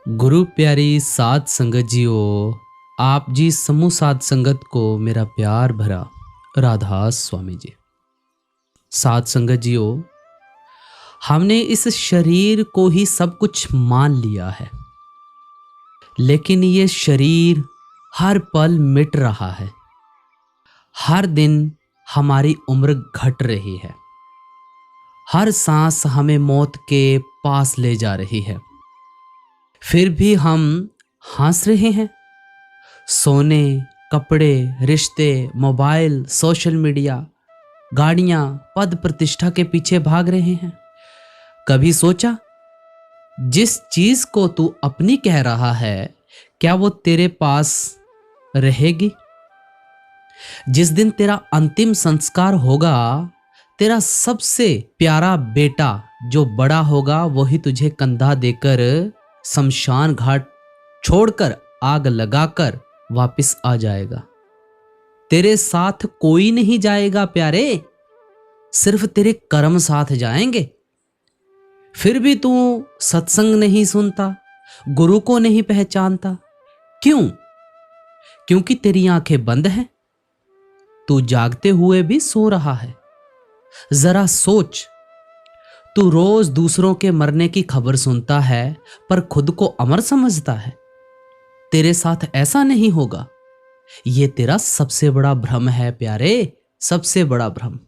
गुरु प्यारी साध संगत जियो, आप जी समूह साध संगत को मेरा प्यार भरा राधा स्वामी जी। साध संगत जियो, हमने इस शरीर को ही सब कुछ मान लिया है, लेकिन ये शरीर हर पल मिट रहा है। हर दिन हमारी उम्र घट रही है। हर सांस हमें मौत के पास ले जा रही है। फिर भी हम हंस रहे हैं। सोने, कपड़े, रिश्ते, मोबाइल, सोशल मीडिया, गाड़ियां, पद प्रतिष्ठा के पीछे भाग रहे हैं। कभी सोचा, जिस चीज को तू अपनी कह रहा है, क्या वो तेरे पास रहेगी? जिस दिन तेरा अंतिम संस्कार होगा, तेरा सबसे प्यारा बेटा जो बड़ा होगा, वही तुझे कंधा देकर शमशान घाट छोड़कर आग लगाकर वापस आ जाएगा। तेरे साथ कोई नहीं जाएगा प्यारे, सिर्फ तेरे कर्म साथ जाएंगे। फिर भी तू सत्संग नहीं सुनता, गुरु को नहीं पहचानता। क्यों? क्योंकि तेरी आंखें बंद हैं। तू जागते हुए भी सो रहा है। जरा सोच, तू रोज दूसरों के मरने की खबर सुनता है, पर खुद को अमर समझता है। तेरे साथ ऐसा नहीं होगा। यह तेरा सबसे बड़ा भ्रम है प्यारे, सबसे बड़ा भ्रम।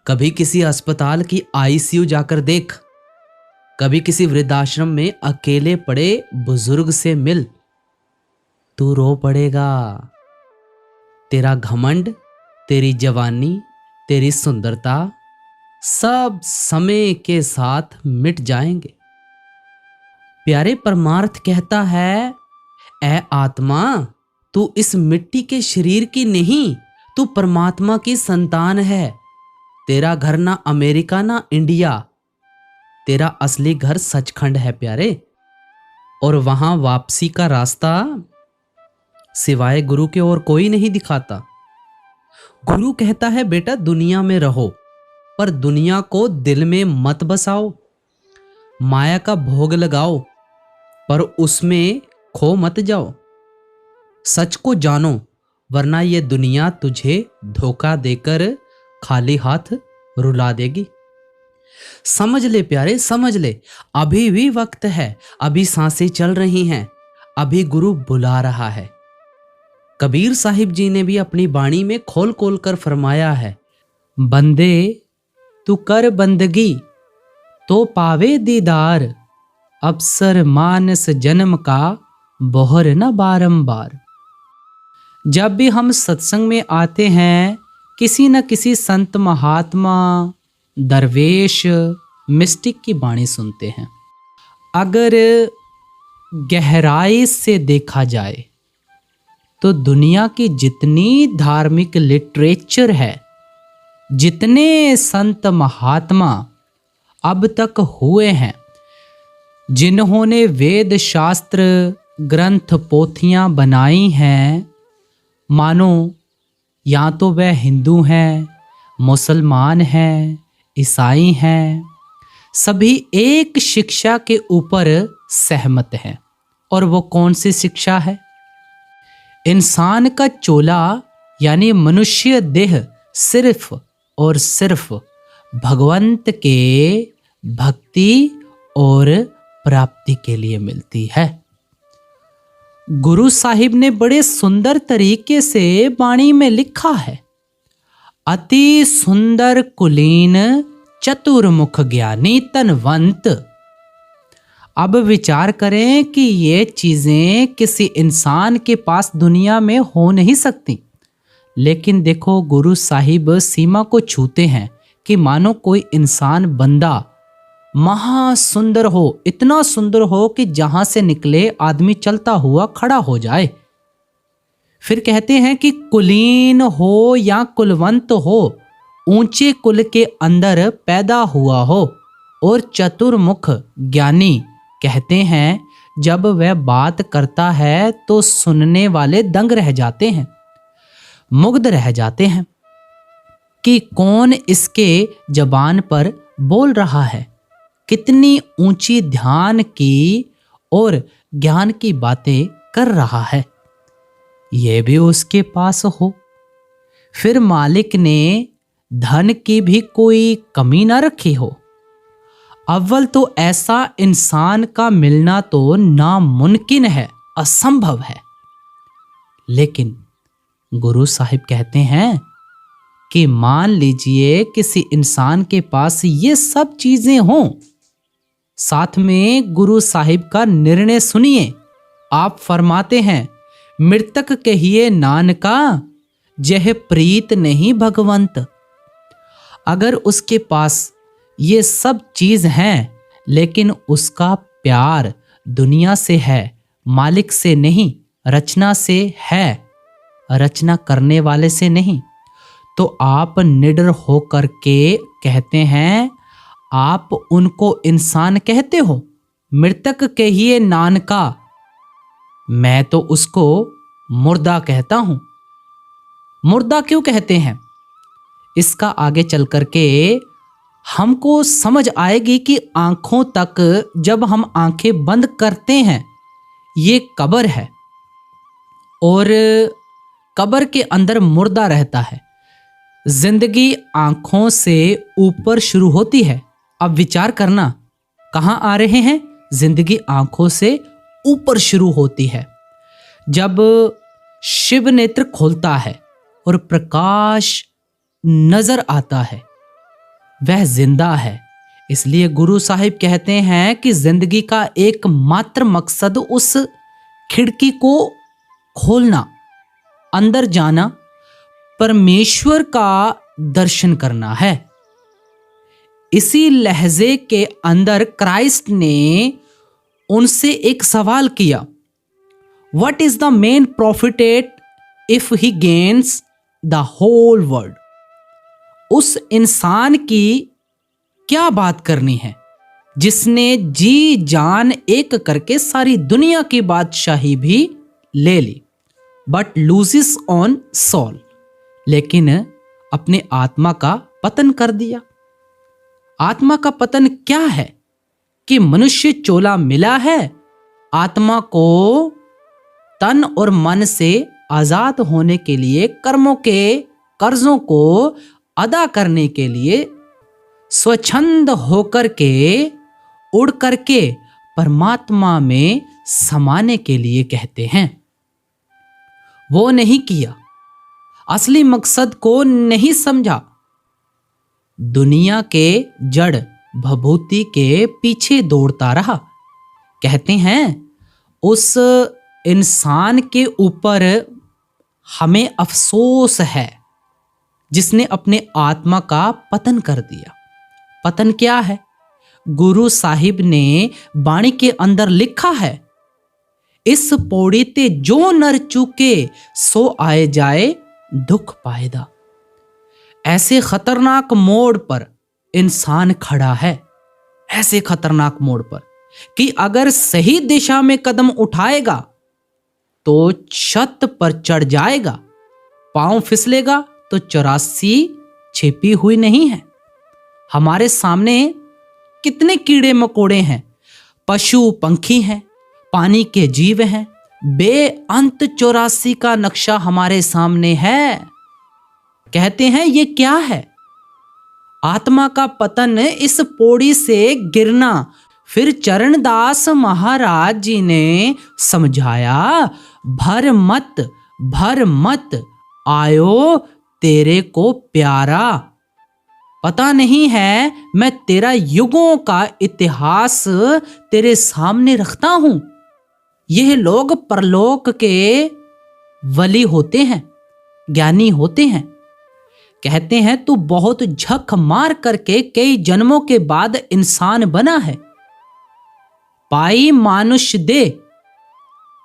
कभी किसी अस्पताल की आईसीयू जाकर देख, कभी किसी वृद्धाश्रम में अकेले पड़े बुजुर्ग से मिल, तू रो पड़ेगा। तेरा घमंड, तेरी जवानी, तेरी सुंदरता सब समय के साथ मिट जाएंगे। प्यारे परमार्थ कहता है, ऐ आत्मा, तू इस मिट्टी के शरीर की नहीं, तू परमात्मा की संतान है। तेरा घर ना अमेरिका ना इंडिया, तेरा असली घर सचखंड है प्यारे। और वहां वापसी का रास्ता सिवाय गुरु के और कोई नहीं दिखाता। गुरु कहता है, बेटा दुनिया में रहो, पर दुनिया को दिल में मत बसाओ। माया का भोग लगाओ, पर उसमें खो मत जाओ। सच को जानो, वरना ये दुनिया तुझे धोखा देकर खाली हाथ रुला देगी। समझ ले प्यारे, समझ ले, अभी भी वक्त है, अभी सांसें चल रही हैं, अभी गुरु बुला रहा है। कबीर साहिब जी ने भी अपनी बाणी में खोल खोल कर फरमाया है, बंदे तू कर बंदगी तो पावे दीदार, अवसर मानस जन्म का बोहर न बारंबार। जब भी हम सत्संग में आते हैं, किसी न किसी संत महात्मा, दरवेश, मिस्टिक की बाणी सुनते हैं। अगर गहराई से देखा जाए तो दुनिया की जितनी धार्मिक लिटरेचर है, जितने संत महात्मा अब तक हुए हैं, जिन्होंने वेद शास्त्र ग्रंथ पोथियां बनाई हैं, मानो या तो वह हिंदू हैं, मुसलमान हैं, ईसाई हैं, सभी एक शिक्षा के ऊपर सहमत हैं। और वो कौन सी शिक्षा है? इंसान का चोला यानी मनुष्य देह सिर्फ और सिर्फ भगवंत के भक्ति और प्राप्ति के लिए मिलती है। गुरु साहिब ने बड़े सुंदर तरीके से बाणी में लिखा है, अति सुंदर कुलीन चतुर्मुख ज्ञानी तनवंत। अब विचार करें कि ये चीजें किसी इंसान के पास दुनिया में हो नहीं सकती, लेकिन देखो गुरु साहिब सीमा को छूते हैं कि मानो कोई इंसान बंदा महासुंदर हो, इतना सुंदर हो कि जहां से निकले आदमी चलता हुआ खड़ा हो जाए। फिर कहते हैं कि कुलीन हो या कुलवंत हो, ऊंचे कुल के अंदर पैदा हुआ हो। और चतुर्मुख ज्ञानी कहते हैं, जब वह बात करता है तो सुनने वाले दंग रह जाते हैं, मुग्ध रह जाते हैं कि कौन इसके जबान पर बोल रहा है। कितनी ऊंची ध्यान की और ज्ञान की बातें कर रहा है, ये भी उसके पास हो। फिर मालिक ने धन की भी कोई कमी ना रखी हो। अव्वल तो ऐसा इंसान का मिलना तो नामुमकिन है, असंभव है। लेकिन गुरु साहिब कहते हैं कि मान लीजिए किसी इंसान के पास ये सब चीजें हों। साथ में गुरु साहिब का निर्णय सुनिए। आप फरमाते हैं, मृतक कहिए नानका, जह प्रीत नहीं भगवंत। अगर उसके पास ये सब चीज हैं, लेकिन उसका प्यार दुनिया से है, मालिक से नहीं, रचना से है, रचना करने वाले से नहीं, तो आप निडर होकर के कहते हैं, आप उनको इंसान कहते हो। मृतक कहिए नानका, मैं तो उसको मुर्दा कहता हूं। मुर्दा क्यों कहते हैं, इसका आगे चल करके हमको समझ आएगी कि आंखों तक जब हम आंखें बंद करते हैं, ये कब्र है और कब्र के अंदर मुर्दा रहता है। जिंदगी आंखों से ऊपर शुरू होती है। अब विचार करना, कहां आ रहे हैं? जिंदगी आंखों से ऊपर शुरू होती है। जब शिव नेत्र खोलता है और प्रकाश नजर आता है, वह जिंदा है। इसलिए गुरु साहिब कहते हैं कि जिंदगी का एकमात्र मकसद उस खिड़की को खोलना, अंदर जाना, परमेश्वर का दर्शन करना है। इसी लहजे के अंदर क्राइस्ट ने उनसे एक सवाल किया, what is the man profited if he gains the whole world. उस इंसान की क्या बात करनी है जिसने जी जान एक करके सारी दुनिया की बादशाही भी ले ली, बट लूजिस ऑन सोल, लेकिन अपने आत्मा का पतन कर दिया। आत्मा का पतन क्या है कि मनुष्य चोला मिला है, आत्मा को तन और मन से आजाद होने के लिए, कर्मों के कर्जों को अदा करने के लिए, स्वच्छंद होकर के उड़ करके परमात्मा में समाने के लिए कहते हैं। वो नहीं किया, असली मकसद को नहीं समझा, दुनिया के जड़ भभूति के पीछे दौड़ता रहा। कहते हैं उस इंसान के ऊपर हमें अफसोस है जिसने अपने आत्मा का पतन कर दिया। पतन क्या है? गुरु साहिब ने बाणी के अंदर लिखा है, इस पौड़ी ते जो नर चूके सो आए जाए दुख पाएदा। ऐसे खतरनाक मोड़ पर इंसान खड़ा है, ऐसे खतरनाक मोड़ पर कि अगर सही दिशा में कदम उठाएगा तो छत पर चढ़ जाएगा, पांव फिसलेगा तो 84 छिपी हुई नहीं है। हमारे सामने कितने कीड़े मकोड़े हैं, पशु पंखी हैं, पानी के जीव हैं, बेअंत 84 का नक्शा हमारे सामने है। कहते हैं ये क्या है? आत्मा का पतन, इस पौड़ी से गिरना। फिर चरणदास महाराज जी ने समझाया, भर मत आयो तेरे को प्यारा। पता नहीं है मैं तेरा युगों का इतिहास तेरे सामने रखता हूं। यह लोग परलोक के वली होते हैं, ज्ञानी होते हैं। कहते हैं तू बहुत झक मार करके कई जन्मों के बाद इंसान बना है, पाई मानुष दे,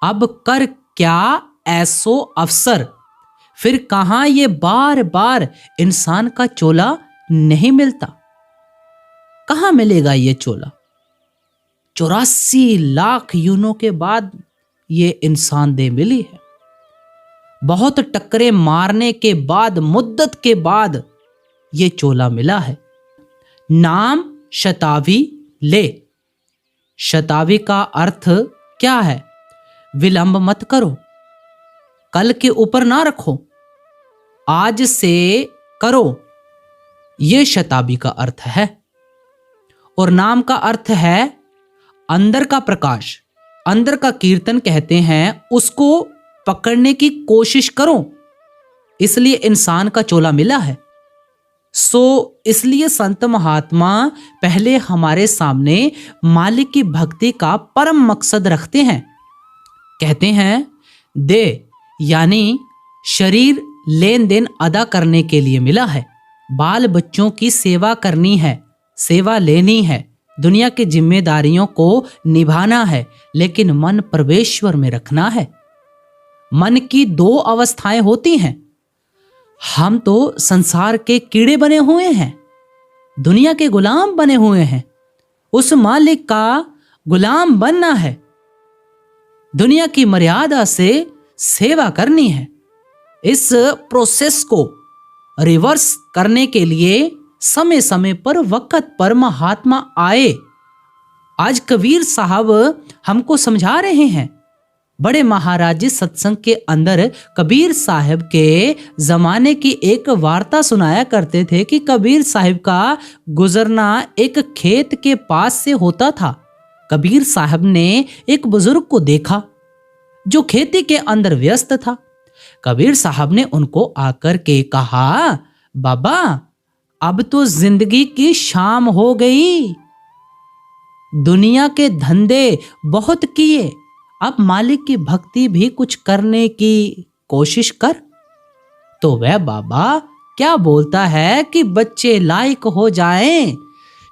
अब कर क्या ऐसो अवसर। फिर कहां ये बार बार इंसान का चोला नहीं मिलता, कहां मिलेगा ये चोला? 84 लाख यूनों के बाद ये इंसान दे मिली है। बहुत टक्करे मारने के बाद, मुद्दत के बाद ये चोला मिला है। नाम शतावी ले। शतावी का अर्थ क्या है, विलंब मत करो, कल के ऊपर ना रखो, आज से करो। ये शताबी का अर्थ है। और नाम का अर्थ है अंदर का प्रकाश, अंदर का कीर्तन कहते हैं, उसको पकड़ने की कोशिश करो, इसलिए इंसान का चोला मिला है। इसलिए संत महात्मा पहले हमारे सामने मालिक की भक्ति का परम मकसद रखते हैं। कहते हैं दे यानी शरीर लेन देन अदा करने के लिए मिला है, बाल बच्चों की सेवा करनी है, सेवा लेनी है, दुनिया की जिम्मेदारियों को निभाना है, लेकिन मन परमेश्वर में रखना है। मन की दो अवस्थाएं होती हैं। हम तो संसार के कीड़े बने हुए हैं, दुनिया के गुलाम बने हुए हैं। उस मालिक का गुलाम बनना है, दुनिया की मर्यादा से सेवा करनी है। इस प्रोसेस को रिवर्स करने के लिए समय समय पर वक्त पर महात्मा आए। आज कबीर साहब हमको समझा रहे हैं। बड़े महाराजी सत्संग के अंदर कबीर साहब के जमाने की एक वार्ता सुनाया करते थे कि कबीर साहब का गुजरना एक खेत के पास से होता था। कबीर साहब ने एक बुजुर्ग को देखा जो खेती के अंदर व्यस्त था। कबीर साहब ने उनको आकर के कहा, बाबा अब तो जिंदगी की शाम हो गई, दुनिया के धंधे बहुत किए, अब मालिक की भक्ति भी कुछ करने की कोशिश कर। तो वह बाबा क्या बोलता है कि बच्चे लायक हो जाएं,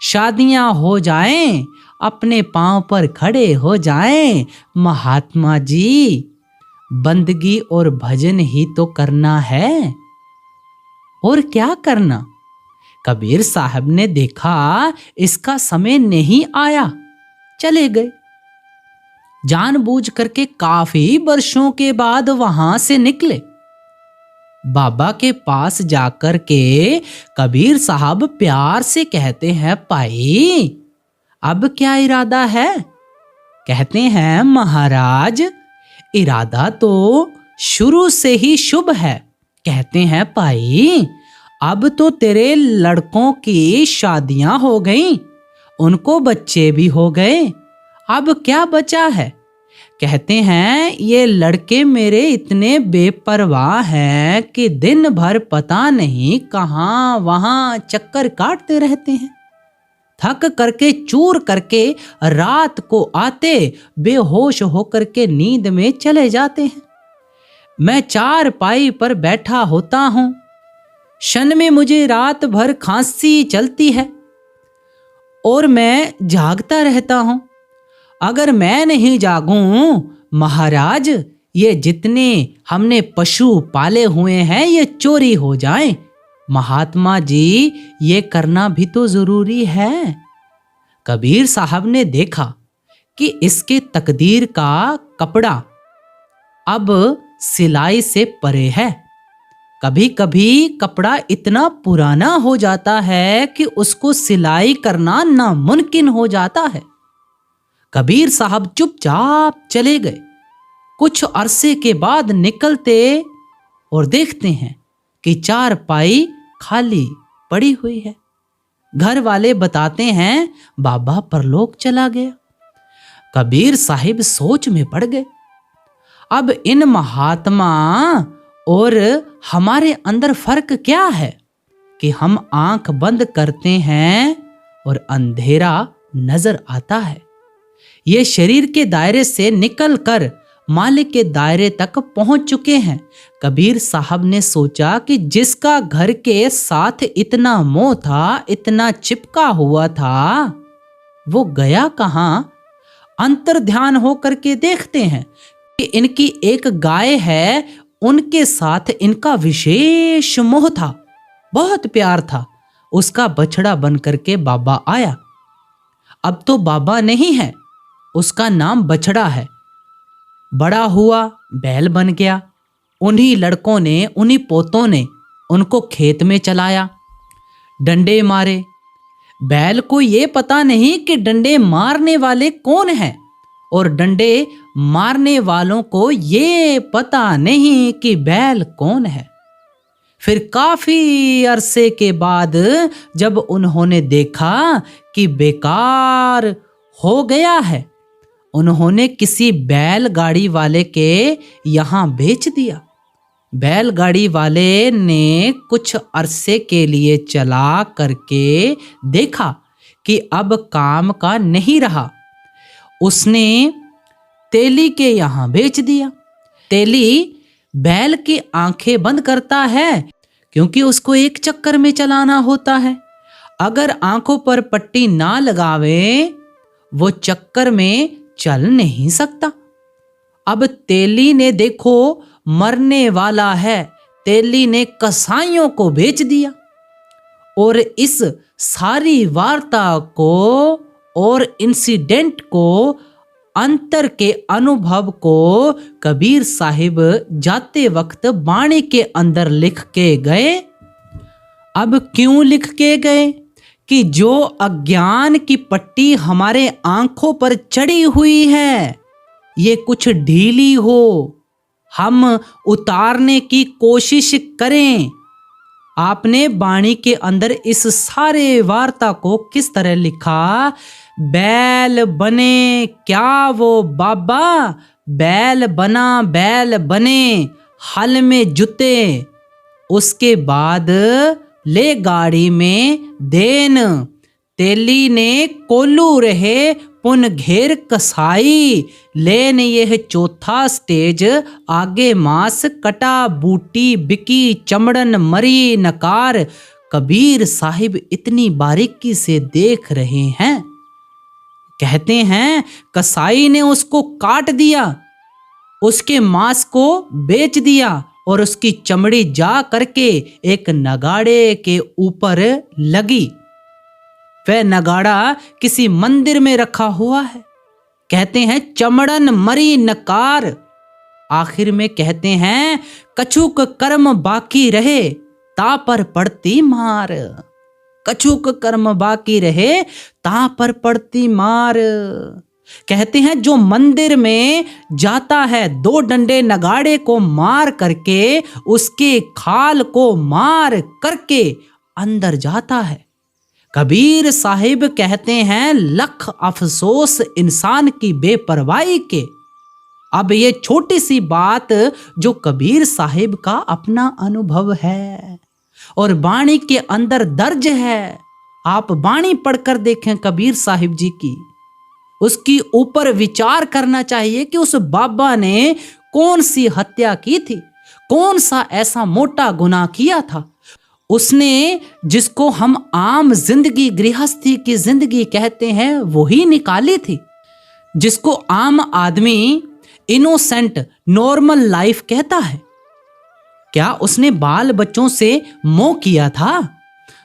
शादियां हो जाएं, अपने पांव पर खड़े हो जाएं। महात्मा जी बंदगी और भजन ही तो करना है, और क्या करना। कबीर साहब ने देखा इसका समय नहीं आया, चले गए। जानबूझ करके काफी वर्षों के बाद वहां से निकले। बाबा के पास जाकर के कबीर साहब प्यार से कहते हैं, भाई अब क्या इरादा है? कहते हैं, महाराज इरादा तो शुरू से ही शुभ है। कहते हैं, भाई अब तो तेरे लड़कों की शादियां हो गईं, उनको बच्चे भी हो गए, अब क्या बचा है? कहते हैं, ये लड़के मेरे इतने बेपरवाह हैं कि दिन भर पता नहीं कहां वहां चक्कर काटते रहते हैं। थक करके चूर करके रात को आते बेहोश होकर के नींद में चले जाते हैं। मैं चारपाई पर बैठा होता हूं, क्षण में मुझे रात भर खांसी चलती है और मैं जागता रहता हूं। अगर मैं नहीं जागूं महाराज, ये जितने हमने पशु पाले हुए हैं ये चोरी हो जाएं। महात्मा जी ये करना भी तो जरूरी है। कबीर साहब ने देखा कि इसके तकदीर का कपड़ा अब सिलाई से परे है। कभी कभी कपड़ा इतना पुराना हो जाता है कि उसको सिलाई करना नामुमकिन हो जाता है। कबीर साहब चुपचाप चले गए। कुछ अरसे के बाद निकलते और देखते हैं कि चारपाई खाली पड़ी हुई है। घर वाले बताते हैं, बाबा परलोक चला गया। कबीर साहिब सोच में पड़ गए। अब इन महात्मा और हमारे अंदर फर्क क्या है कि हम आंख बंद करते हैं और अंधेरा नजर आता है। ये शरीर के दायरे से निकलकर मालिक के दायरे तक पहुंच चुके हैं। कबीर साहब ने सोचा कि जिसका घर के साथ इतना मोह था, इतना चिपका हुआ था, वो गया कहां? अंतर ध्यान होकर के देखते हैं कि इनकी एक गाय है, उनके साथ इनका विशेष मोह था, बहुत प्यार था। उसका बछड़ा बन करके बाबा आया। अब तो बाबा नहीं है, उसका नाम बछड़ा है। बड़ा हुआ, बैल बन गया। उन्हीं लड़कों ने, उन्हीं पोतों ने उनको खेत में चलाया, डंडे मारे। बैल को ये पता नहीं कि डंडे मारने वाले कौन हैं और डंडे मारने वालों को ये पता नहीं कि बैल कौन है। फिर काफी अरसे के बाद जब उन्होंने देखा कि बेकार हो गया है, उन्होंने किसी बैलगाड़ी वाले के यहाँ बेच दिया। बैलगाड़ी वाले ने कुछ अरसे के लिए चला करके देखा कि अब काम का नहीं रहा। उसने तेली के यहाँ बेच दिया। तेली बैल की आंखें बंद करता है क्योंकि उसको एक चक्कर में चलाना होता है। अगर आंखों पर पट्टी ना लगावे वो चक्कर में चल नहीं सकता। अब तेली ने देखो मरने वाला है, तेली ने कसाईयों को बेच दिया। और इस सारी वार्ता को और इंसिडेंट को, अंतर के अनुभव को कबीर साहिब जाते वक्त बाणी के अंदर लिख के गए। अब क्यों लिख के गए? कि जो अज्ञान की पट्टी हमारे आंखों पर चढ़ी हुई है ये कुछ ढीली हो, हम उतारने की कोशिश करें। आपने बाणी के अंदर इस सारे वार्ता को किस तरह लिखा? बैल बने क्या वो बाबा, बैल बना बैल बने हल में जुते, उसके बाद ले गाड़ी में देन, तेली ने कोल्लू रहे पुन घेर कसाई, लेन यह चौथा स्टेज आगे मांस कटा बूटी बिकी चमड़न मरी नकार। कबीर साहिब इतनी बारीकी से देख रहे हैं। कहते हैं कसाई ने उसको काट दिया, उसके मांस को बेच दिया और उसकी चमड़ी जा करके एक नगाड़े के ऊपर लगी। वह नगाड़ा किसी मंदिर में रखा हुआ है। कहते हैं चमड़न मरी नकार। आखिर में कहते हैं कछुक कर्म बाकी रहे ता पर पड़ती मार, कछुक कर्म बाकी रहे ता पर पड़ती मार। कहते हैं जो मंदिर में जाता है दो डंडे नगाड़े को मार करके उसके खाल को मार करके अंदर जाता है। कबीर साहिब कहते हैं लख अफसोस इंसान की बेपरवाही के। अब ये छोटी सी बात जो कबीर साहिब का अपना अनुभव है और बाणी के अंदर दर्ज है। आप बाणी पढ़कर देखें कबीर साहिब जी की, उसकी ऊपर विचार करना चाहिए कि उस बाबा ने कौन सी हत्या की थी, कौन सा ऐसा मोटा गुनाह किया था। उसने जिसको हम आम जिंदगी गृहस्थी की जिंदगी कहते हैं वही निकाली थी, जिसको आम आदमी इनोसेंट नॉर्मल लाइफ कहता है। क्या उसने बाल बच्चों से मोह किया था?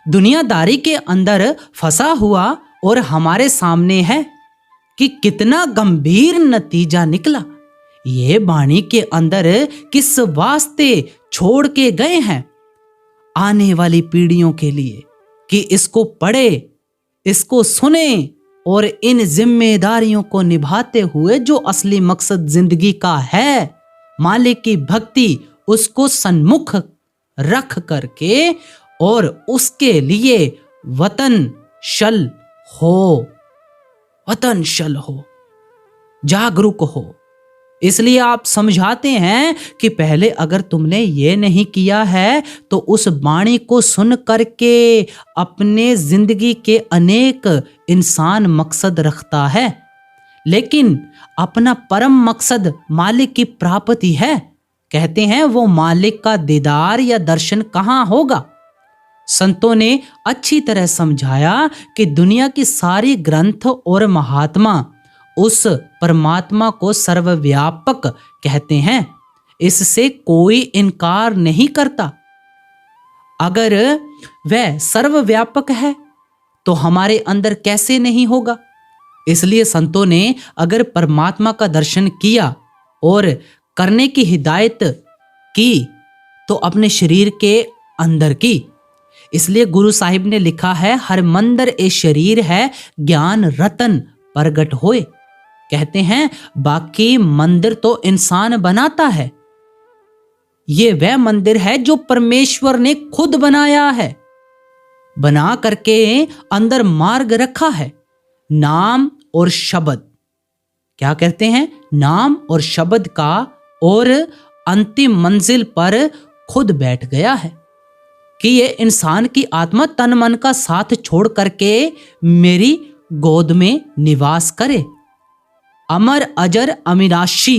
दुनियादारी के अंदर फंसा हुआ और हमारे सामने है कि कितना गंभीर नतीजा निकला। ये बाणी के अंदर किस वास्ते छोड़ के गए हैं आने वाली पीढ़ियों के लिए कि इसको पढ़े, इसको सुने और इन जिम्मेदारियों को निभाते हुए जो असली मकसद जिंदगी का है, मालिक की भक्ति, उसको सन्मुख रख करके और उसके लिए वतनशल हो, वतनशल हो, जागरूक हो। इसलिए आप समझाते हैं कि पहले अगर तुमने ये नहीं किया है तो उस वाणी को सुन करके अपने जिंदगी के अनेक इंसान मकसद रखता है, लेकिन अपना परम मकसद मालिक की प्राप्ति है। कहते हैं वो मालिक का दीदार या दर्शन कहाँ होगा। संतों ने अच्छी तरह समझाया कि दुनिया की सारी ग्रंथ और महात्मा उस परमात्मा को सर्वव्यापक कहते हैं, इससे कोई इनकार नहीं करता। अगर वह सर्वव्यापक है तो हमारे अंदर कैसे नहीं होगा। इसलिए संतों ने अगर परमात्मा का दर्शन किया और करने की हिदायत की तो अपने शरीर के अंदर की। इसलिए गुरु साहिब ने लिखा है हर मंदिर ए शरीर है ज्ञान रतन प्रगट होए। कहते हैं बाकी मंदिर तो इंसान बनाता है, ये वह मंदिर है जो परमेश्वर ने खुद बनाया है, बना करके अंदर मार्ग रखा है, नाम और शब्द। क्या कहते हैं? नाम और शब्द का, और अंतिम मंजिल पर खुद बैठ गया है कि ये इंसान की आत्मा तन मन का साथ छोड़ करके मेरी गोद में निवास करे, अमर अजर अविनाशी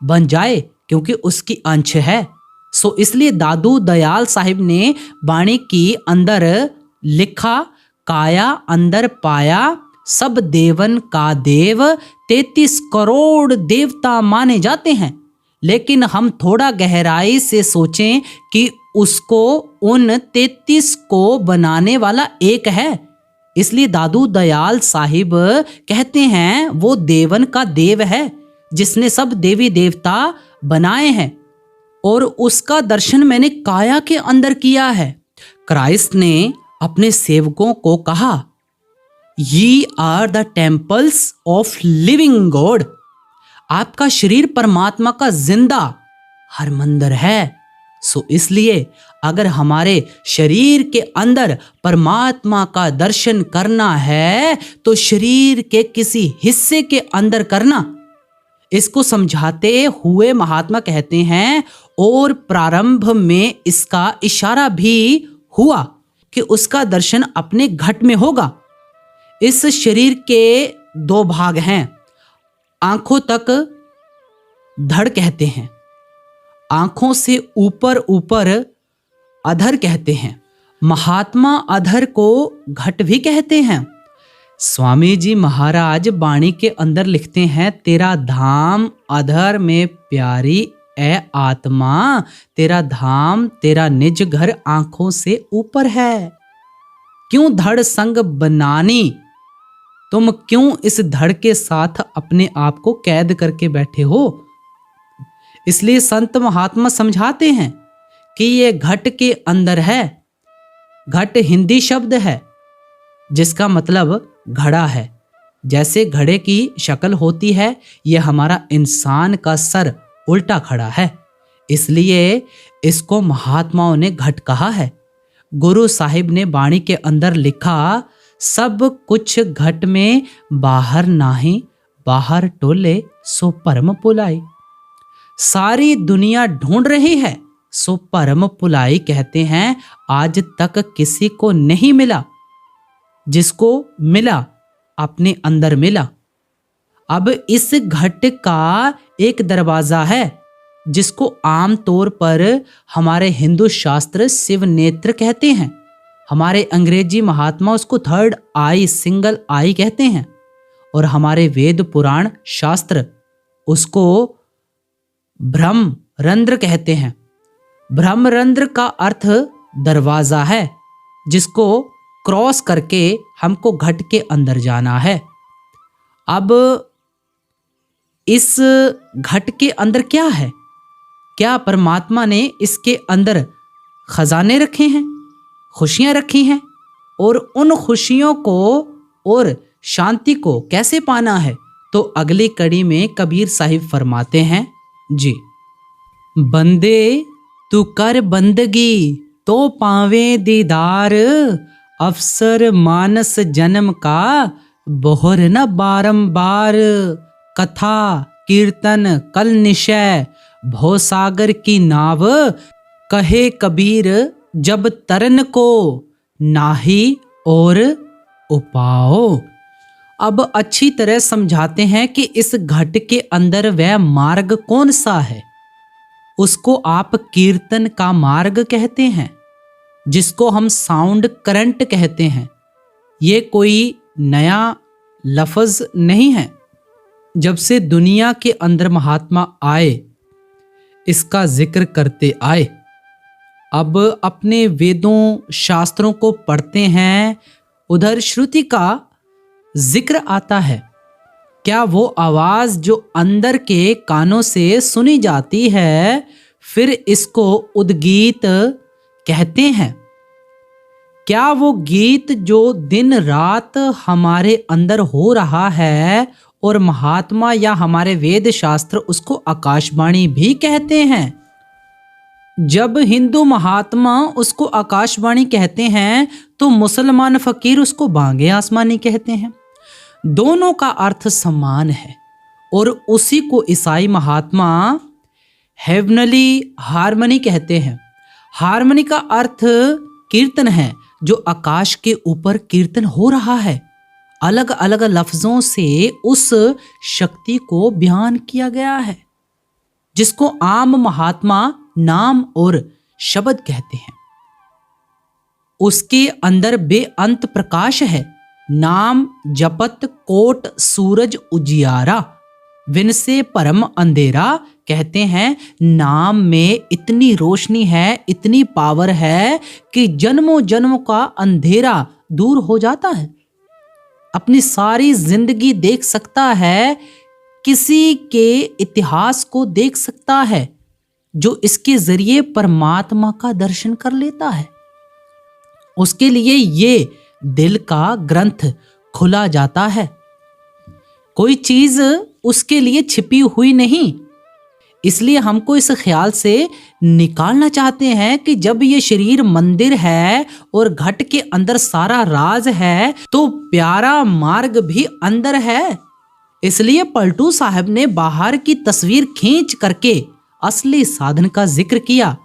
बन जाए, क्योंकि उसकी अंश है। सो इसलिए दादू दयाल साहिब ने वाणी की अंदर लिखा, काया अंदर पाया सब देवन का देव, 33 करोड़ देवता माने जाते हैं। लेकिन हम थोड़ा गहराई से सोचें कि उसको उन 33 को बनाने वाला एक है। इसलिए दादू दयाल साहिब कहते हैं वो देवन का देव है जिसने सब देवी देवता बनाए हैं, और उसका दर्शन मैंने काया के अंदर किया है। क्राइस्ट ने अपने सेवकों को कहा, ye are the temples of living God. आपका शरीर परमात्मा का जिंदा हर मंदिर है। सो इसलिए अगर हमारे शरीर के अंदर परमात्मा का दर्शन करना है तो शरीर के किसी हिस्से के अंदर करना। इसको समझाते हुए महात्मा कहते हैं, और प्रारंभ में इसका इशारा भी हुआ कि उसका दर्शन अपने घट में होगा। इस शरीर के 2 भाग हैं, आंखों तक धड़ कहते हैं, आंखों से ऊपर ऊपर अधर कहते हैं। महात्मा अधर को घट भी कहते हैं। स्वामी जी महाराज वाणी के अंदर लिखते हैं, तेरा धाम अधर में प्यारी ए आत्मा, तेरा धाम तेरा निज घर आंखों से ऊपर है। क्यों धड़ संग बनानी, तुम क्यों इस धड़ के साथ अपने आप को कैद करके बैठे हो? इसलिए संत महात्मा समझाते हैं कि ये घट के अंदर है। घट हिंदी शब्द है जिसका मतलब घड़ा है। जैसे घड़े की शक्ल होती है, यह हमारा इंसान का सर उल्टा खड़ा है, इसलिए इसको महात्माओं ने घट कहा है। गुरु साहिब ने वाणी के अंदर लिखा, सब कुछ घट में बाहर नाही, बाहर टोले सो परम पुलाई। सारी दुनिया ढूंढ रही है सो परम पुलाई कहते हैं आज तक किसी को नहीं मिला। जिसको मिला अपने अंदर मिला। अब इस घट का एक दरवाजा है जिसको आम तौर पर हमारे हिंदू शास्त्र शिव नेत्र कहते हैं। हमारे अंग्रेजी महात्मा उसको थर्ड आई, सिंगल आई कहते हैं, और हमारे वेद पुराण शास्त्र उसको ब्रह्मरंध्र कहते हैं। ब्रह्मरंध्र का अर्थ दरवाजा है जिसको क्रॉस करके हमको घट के अंदर जाना है। अब इस घट के अंदर क्या है? क्या परमात्मा ने इसके अंदर खजाने रखे हैं, खुशियां रखी हैं, और उन खुशियों को और शांति को कैसे पाना है? तो अगली कड़ी में कबीर साहिब फरमाते हैं, जी बंदे तू कर बंदगी तो पावे दीदार, अफसर मानस जन्म का बोहर न बारंबार। कथा कीर्तन कल निशय भवसागर की नाव, कहे कबीर जब तरन को नाही और उपाओ। अब अच्छी तरह समझाते हैं कि इस घट के अंदर वह मार्ग कौन सा है। उसको आप कीर्तन का मार्ग कहते हैं, जिसको हम साउंड करंट कहते हैं। ये कोई नया लफ्ज नहीं है। जब से दुनिया के अंदर महात्मा आए इसका जिक्र करते आए। अब अपने वेदों शास्त्रों को पढ़ते हैं, उधर श्रुति का जिक्र आता है। क्या वो आवाज जो अंदर के कानों से सुनी जाती है, फिर इसको उद्गीत कहते हैं। क्या वो गीत जो दिन रात हमारे अंदर हो रहा है और महात्मा या हमारे वेद शास्त्र उसको आकाशवाणी भी कहते हैं। जब हिंदू महात्मा उसको आकाशवाणी कहते हैं तो मुसलमान फकीर उसको बांगे आसमानी कहते हैं। दोनों का अर्थ समान है और उसी को ईसाई महात्मा हेवनली हारमनी कहते हैं। हारमनी का अर्थ कीर्तन है, जो आकाश के ऊपर कीर्तन हो रहा है। अलग अलग लफ्जों से उस शक्ति को बयान किया गया है, जिसको आम महात्मा नाम और शब्द कहते हैं। उसके अंदर बेअंत प्रकाश है। नाम जपत कोट सूरज उजियारा, विन से परम अंधेरा कहते हैं। नाम में इतनी रोशनी है, इतनी पावर है कि जन्मों जन्मों का अंधेरा दूर हो जाता है। अपनी सारी जिंदगी देख सकता है, किसी के इतिहास को देख सकता है, जो इसके जरिए परमात्मा का दर्शन कर लेता है। उसके लिए ये दिल का ग्रंथ खुला जाता है। कोई चीज उसके लिए छिपी हुई नहीं। इसलिए हमको इस ख्याल से निकालना चाहते हैं कि जब ये शरीर मंदिर है और घट के अंदर सारा राज है, तो प्यारा मार्ग भी अंदर है। इसलिए पलटू साहब ने बाहर की तस्वीर खींच करके असली साधन का जिक्र किया।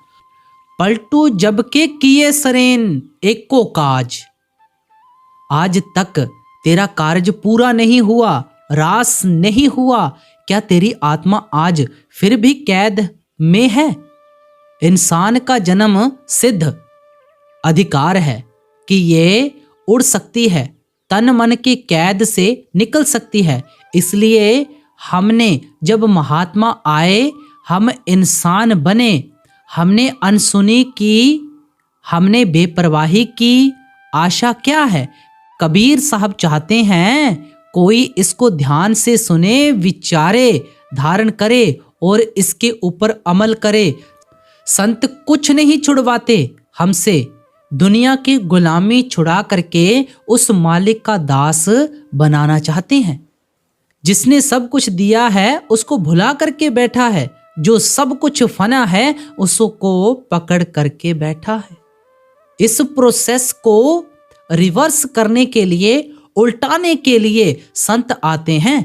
पलटू जब के किए सरेन एको काज, आज तक तेरा कार्य पूरा नहीं हुआ, रास नहीं हुआ। क्या तेरी आत्मा आज फिर भी कैद में है? इंसान का जन्म सिद्ध अधिकार है कि ये उड़ सकती है, तन मन की कैद से निकल सकती है। इसलिए हमने जब महात्मा आए, हम इंसान बने, हमने अनसुनी की, हमने बेपरवाही की। आशा क्या है? कबीर साहब चाहते हैं कोई इसको ध्यान से सुने, विचारे, धारण करे और इसके ऊपर अमल करे। संत कुछ नहीं छुड़वाते हमसे, दुनिया की गुलामी छुड़ा करके उस मालिक का दास बनाना चाहते हैं। जिसने सब कुछ दिया है उसको भुला करके बैठा है, जो सब कुछ फना है उसको पकड़ करके बैठा है। इस प्रोसेस को रिवर्स करने के लिए, उल्टाने के लिए संत आते हैं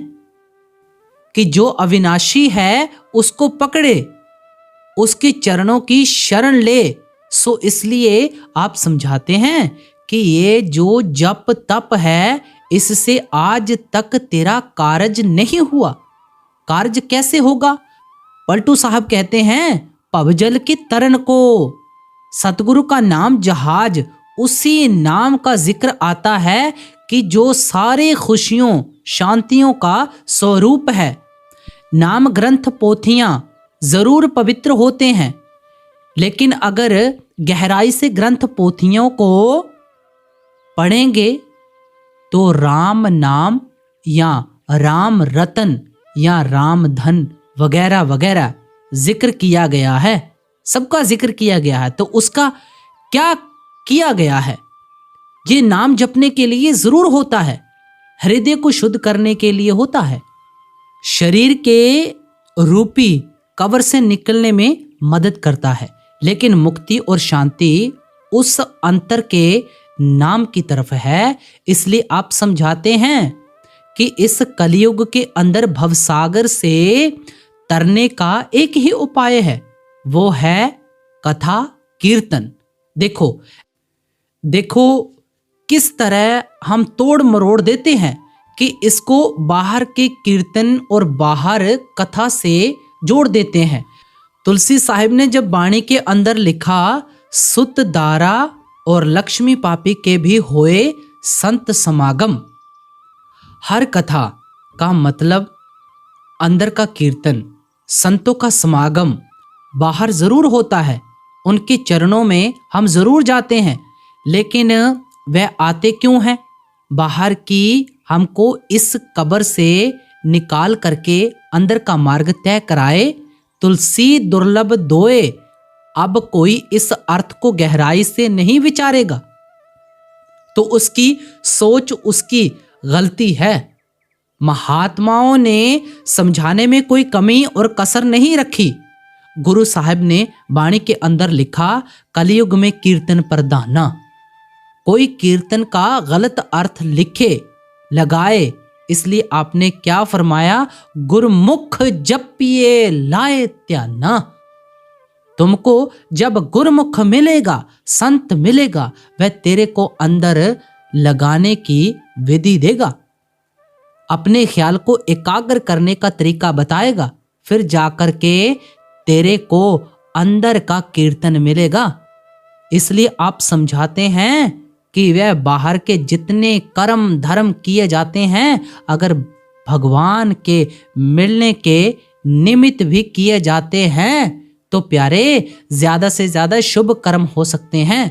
कि जो अविनाशी है उसको पकड़े, उसके चरणों की शरण ले। सो इसलिए आप समझाते हैं कि ये जो जप तप है, इससे आज तक तेरा कार्य नहीं हुआ। कार्य कैसे होगा? पलटू साहब कहते हैं, पवजल की तरन को सतगुरु का नाम जहाज, उसी नाम का जिक्र आता है कि जो सारे खुशियों शांतियों का स्वरूप है। नाम ग्रंथ पोथियां जरूर पवित्र होते हैं, लेकिन अगर गहराई से ग्रंथ पोथियों को पढ़ेंगे तो राम नाम या राम रतन या राम धन वगैरह वगैरह जिक्र किया गया है, सबका जिक्र किया गया है। तो उसका क्या किया गया है? ये नाम जपने के लिए जरूर होता है, हृदय को शुद्ध करने के लिए होता है, शरीर के रूपी कवर से निकलने में मदद करता है। लेकिन मुक्ति और शांति उस अंतर के नाम की तरफ है। इसलिए आप समझाते हैं कि इस कलयुग के अंदर भवसागर से तरने का एक ही उपाय है, वो है कथा कीर्तन। देखो किस तरह हम तोड़ मरोड़ देते हैं कि इसको बाहर के कीर्तन और बाहर कथा से जोड़ देते हैं। तुलसी साहिब ने जब बाणी के अंदर लिखा, सुत दारा और लक्ष्मी पापी के भी होए संत समागम। हर कथा का मतलब अंदर का कीर्तन, संतों का समागम बाहर जरूर होता है, उनके चरणों में हम जरूर जाते हैं। लेकिन वह आते क्यों हैं? बाहर की हमको इस कब्र से निकाल करके अंदर का मार्ग तय कराए। तुलसी दुर्लभ दोए, अब कोई इस अर्थ को गहराई से नहीं विचारेगा तो उसकी सोच उसकी गलती है। महात्माओं ने समझाने में कोई कमी और कसर नहीं रखी। गुरु साहब ने वाणी के अंदर लिखा, कलयुग में कीर्तन प्रधाना। कोई कीर्तन का गलत अर्थ लिखे लगाए, इसलिए आपने क्या फरमाया, गुरमुख जपिए लाए त्याना। तुमको जब गुरमुख मिलेगा, संत मिलेगा, वह तेरे को अंदर लगाने की विधि देगा, अपने ख्याल को एकाग्र करने का तरीका बताएगा, फिर जाकर के तेरे को अंदर का कीर्तन मिलेगा। इसलिए आप समझाते हैं कि वह बाहर के जितने कर्म धर्म किए जाते हैं, अगर भगवान के मिलने के निमित्त भी किए जाते हैं तो प्यारे ज्यादा से ज्यादा शुभ कर्म हो सकते हैं।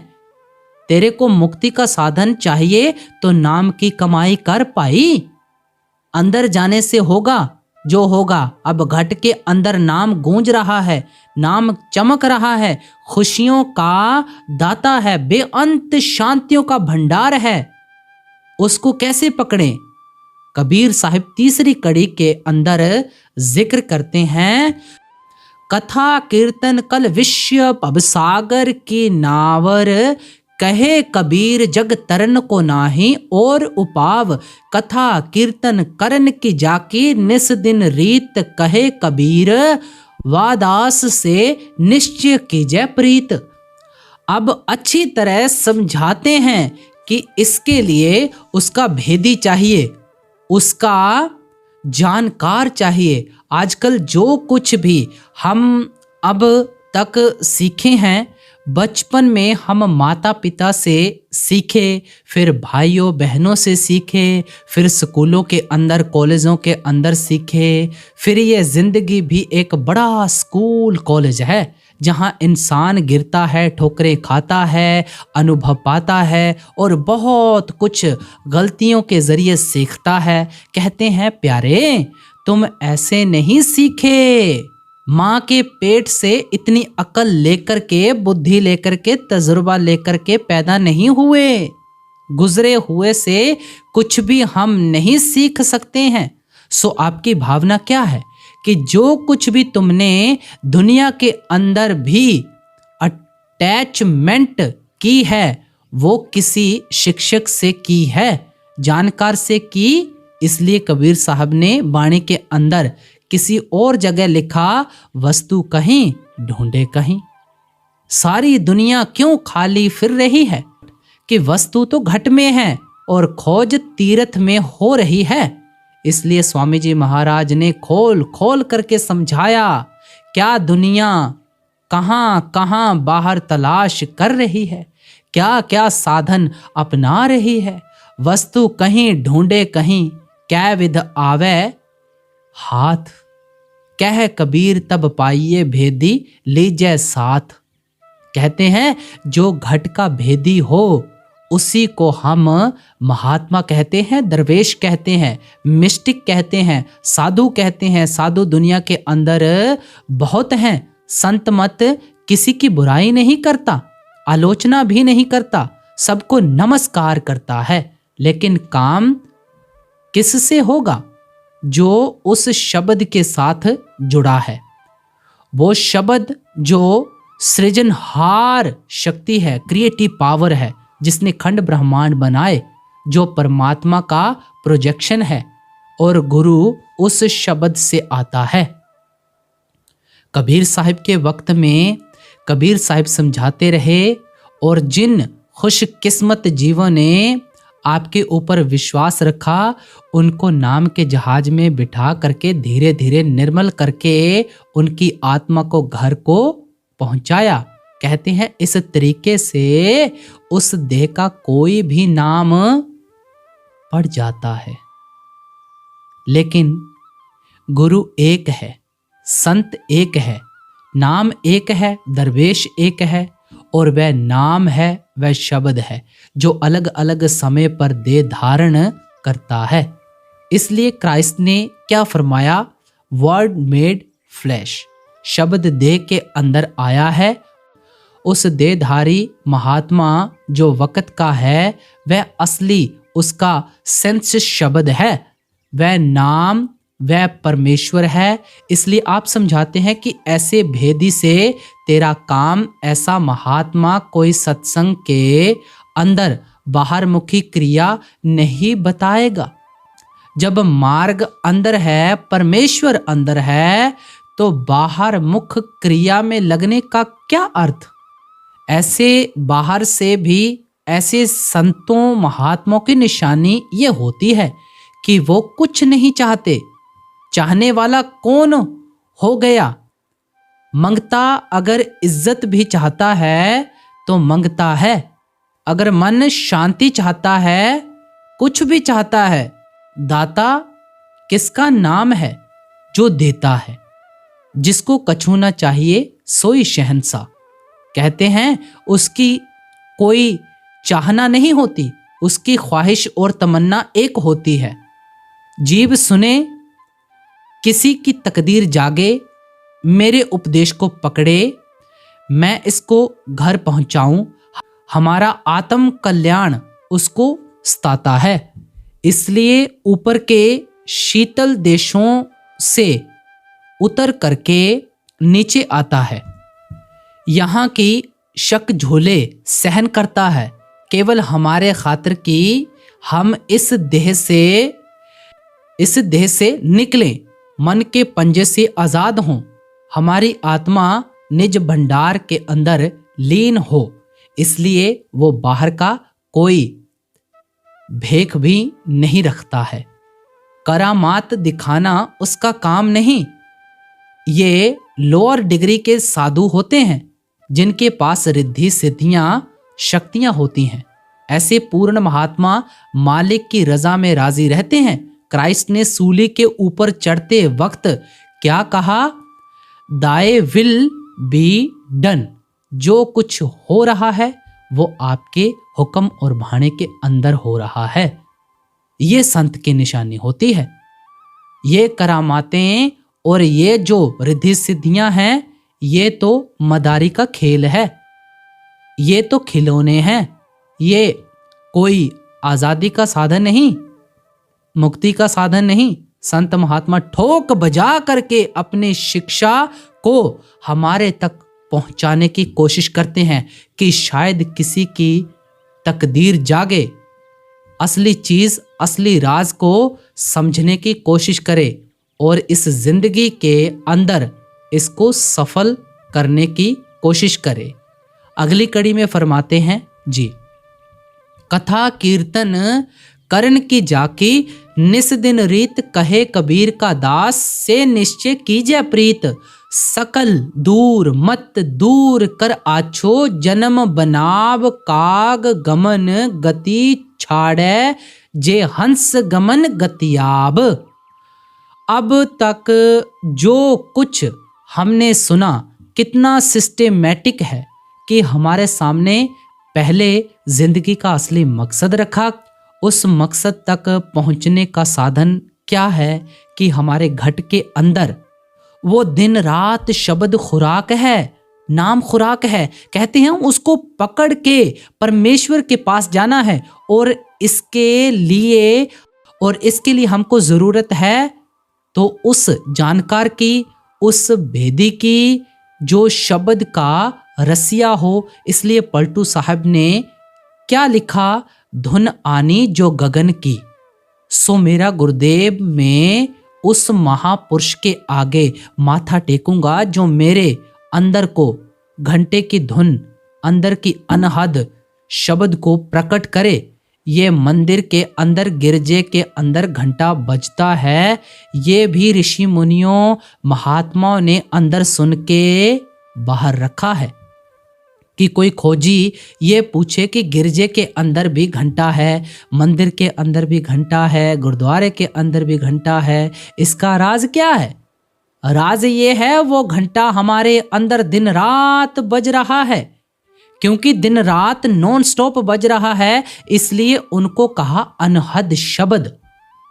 तेरे को मुक्ति का साधन चाहिए तो नाम की कमाई कर पाई, अंदर जाने से होगा जो होगा। अब घट के अंदर नाम गूंज रहा है, नाम चमक रहा है, खुशियों का दाता है, बेअंत शांतियों का भंडार है, उसको कैसे पकड़ें? कबीर साहिब तीसरी कड़ी के अंदर जिक्र करते हैं, कथा कीर्तन कल विश्व पबसागर की नावर, कहे कबीर जग तरन को नाही और उपाव, कथा कीर्तन करन की जाकी निस दिन रीत, कहे कबीर वादास से निश्चय कीजय प्रीत। अब अच्छी तरह समझाते हैं कि इसके लिए उसका भेदी चाहिए, उसका जानकार चाहिए। आजकल जो कुछ भी हम अब तक सीखे हैं, बचपन में हम माता पिता से सीखे, फिर भाइयों बहनों से सीखे, फिर स्कूलों के अंदर कॉलेजों के अंदर सीखे, फिर ये ज़िंदगी भी एक बड़ा स्कूल कॉलेज है जहाँ इंसान गिरता है, ठोकरें खाता है, अनुभव पाता है और बहुत कुछ गलतियों के ज़रिए सीखता है। कहते हैं प्यारे तुम ऐसे नहीं सीखे, माँ के पेट से इतनी अकल लेकर के, बुद्धि लेकर के, तजुर्बा लेकर के पैदा नहीं हुए। गुजरे हुए से कुछ भी हम नहीं सीख सकते हैं। सो आपकी भावना क्या है कि जो कुछ भी तुमने दुनिया के अंदर भी अटैचमेंट की है वो किसी शिक्षक से की है, जानकार से की। इसलिए कबीर साहब ने वाणी के अंदर किसी और जगह लिखा, वस्तु कहीं ढूंढे कहीं। सारी दुनिया क्यों खाली फिर रही है कि वस्तु तो घट में है और खोज तीर्थ में हो रही है। इसलिए स्वामी जी महाराज ने खोल खोल करके समझाया, क्या दुनिया कहाँ कहाँ बाहर तलाश कर रही है, क्या क्या साधन अपना रही है। वस्तु कहीं ढूंढे कहीं, कै विध आवे हाथ, कह कबीर तब पाइये भेदी लीजै साथ। कहते हैं जो घट का भेदी हो उसी को हम महात्मा कहते हैं, दरवेश कहते हैं, मिस्टिक कहते हैं, साधु कहते हैं। साधु दुनिया के अंदर बहुत हैं। संत मत किसी की बुराई नहीं करता, आलोचना भी नहीं करता, सबको नमस्कार करता है। लेकिन काम किससे होगा? जो उस शब्द के साथ जुड़ा है, वो शब्द जो सृजनहार शक्ति है, क्रिएटिव पावर है, जिसने खंड ब्रह्मांड बनाए, जो परमात्मा का प्रोजेक्शन है, और गुरु उस शब्द से आता है। कबीर साहिब के वक्त में कबीर साहिब समझाते रहे और जिन खुशकिस्मत जीवों ने आपके ऊपर विश्वास रखा उनको नाम के जहाज में बिठा करके धीरे धीरे निर्मल करके उनकी आत्मा को घर को पहुंचाया। कहते हैं इस तरीके से उस देह का कोई भी नाम पड़ जाता है। लेकिन गुरु एक है, संत एक है, नाम एक है, दरवेश एक है, और वह नाम है, वह शब्द है जो अलग अलग समय पर देह धारण करता है। इसलिए क्राइस्ट ने क्या फरमाया? वर्ड मेड फ्लैश, शब्द देह के अंदर आया है। उस देहधारी महात्मा जो वक्त का है वह असली उसका सेंस शब्द है। वह नाम वह परमेश्वर है। इसलिए आप समझाते हैं कि ऐसे भेदी से तेरा काम ऐसा महात्मा कोई सत्संग के अंदर बाहर मुखी क्रिया नहीं बताएगा। जब मार्ग अंदर है, परमेश्वर अंदर है, तो बाहर मुख क्रिया में लगने का क्या अर्थ। ऐसे बाहर से भी ऐसे संतों महात्माओं की निशानी ये होती है कि वो कुछ नहीं चाहते। चाहने वाला कौन हो गया। मंगता अगर इज्जत भी चाहता है तो मंगता है। अगर मन शांति चाहता है, कुछ भी चाहता है, दाता किसका नाम है जो देता है। जिसको कछु न चाहिए सोई शहंशाह। कहते हैं उसकी कोई चाहना नहीं होती, उसकी ख्वाहिश और तमन्ना एक होती है। जीव सुने, किसी की तकदीर जागे, मेरे उपदेश को पकड़े, मैं इसको घर पहुंचाऊं, हमारा आत्म कल्याण उसको सताता है। इसलिए ऊपर के शीतल देशों से उतर करके नीचे आता है। यहाँ की शक झोले सहन करता है, केवल हमारे खातिर कि हम इस देह से निकलें, मन के पंजे से आजाद हों, हमारी आत्मा निज भंडार के अंदर लीन हो। इसलिए वो बाहर का कोई भेख भी नहीं रखता है। करामात दिखाना उसका काम नहीं। ये लोअर डिग्री के साधु होते हैं जिनके पास रिद्धि सिद्धियां शक्तियां होती हैं। ऐसे पूर्ण महात्मा मालिक की रजा में राजी रहते हैं। क्राइस्ट ने सूली के ऊपर चढ़ते वक्त क्या कहा? Thy will be done. जो कुछ हो रहा है वो आपके हुक्म और भाने के अंदर हो रहा है। ये संत की निशानी होती है। ये करामातें और ये जो रिद्धि सिद्धियां हैं, ये तो मदारी का खेल है, ये तो खिलौने हैं। ये कोई आजादी का साधन नहीं, मुक्ति का साधन नहीं। संत महात्मा ठोक बजा करके अपनी शिक्षा को हमारे तक पहुंचाने की कोशिश करते हैं कि शायद किसी की तकदीर जागे, असली चीज, असली राज को समझने की कोशिश करे और इस जिंदगी के अंदर इसको सफल करने की कोशिश करे। अगली कड़ी में फरमाते हैं जी, कथा कीर्तन करण की जाकी, निस दिन रीत कहे कबीर का दास, से निश्चय कीजिए प्रीत, सकल दूर मत दूर कर आछो, जन्म बनाव काग गमन गति छाड़े, जे हंस गमन गतियाब। अब तक जो कुछ हमने सुना कितना सिस्टेमेटिक है कि हमारे सामने पहले जिंदगी का असली मकसद रखा। उस मकसद तक पहुंचने का साधन क्या है कि हमारे घट के अंदर वो दिन रात शब्द खुराक है, नाम खुराक है। कहते हैं उसको पकड़ के परमेश्वर के पास जाना है और इसके लिए हमको जरूरत है तो उस जानकार की, उस भेदी की जो शब्द का रसिया हो। इसलिए पलटू साहब ने क्या लिखा? धुन आनी जो गगन की, सो मेरा गुरुदेव में उस महापुरुष के आगे माथा टेकूंगा जो मेरे अंदर को घंटे की धुन, अंदर की अनहद शब्द को प्रकट करे। ये मंदिर के अंदर, गिरजे के अंदर घंटा बजता है, ये भी ऋषि मुनियों महात्माओं ने अंदर सुन के बाहर रखा है। कि कोई खोजी ये पूछे कि गिरजे के अंदर भी घंटा है, मंदिर के अंदर भी घंटा है, गुरुद्वारे के अंदर भी घंटा है, इसका राज क्या है? राज ये है वो घंटा हमारे अंदर दिन रात बज रहा है। क्योंकि दिन रात नॉन स्टॉप बज रहा है, इसलिए उनको कहा अनहद शब्द।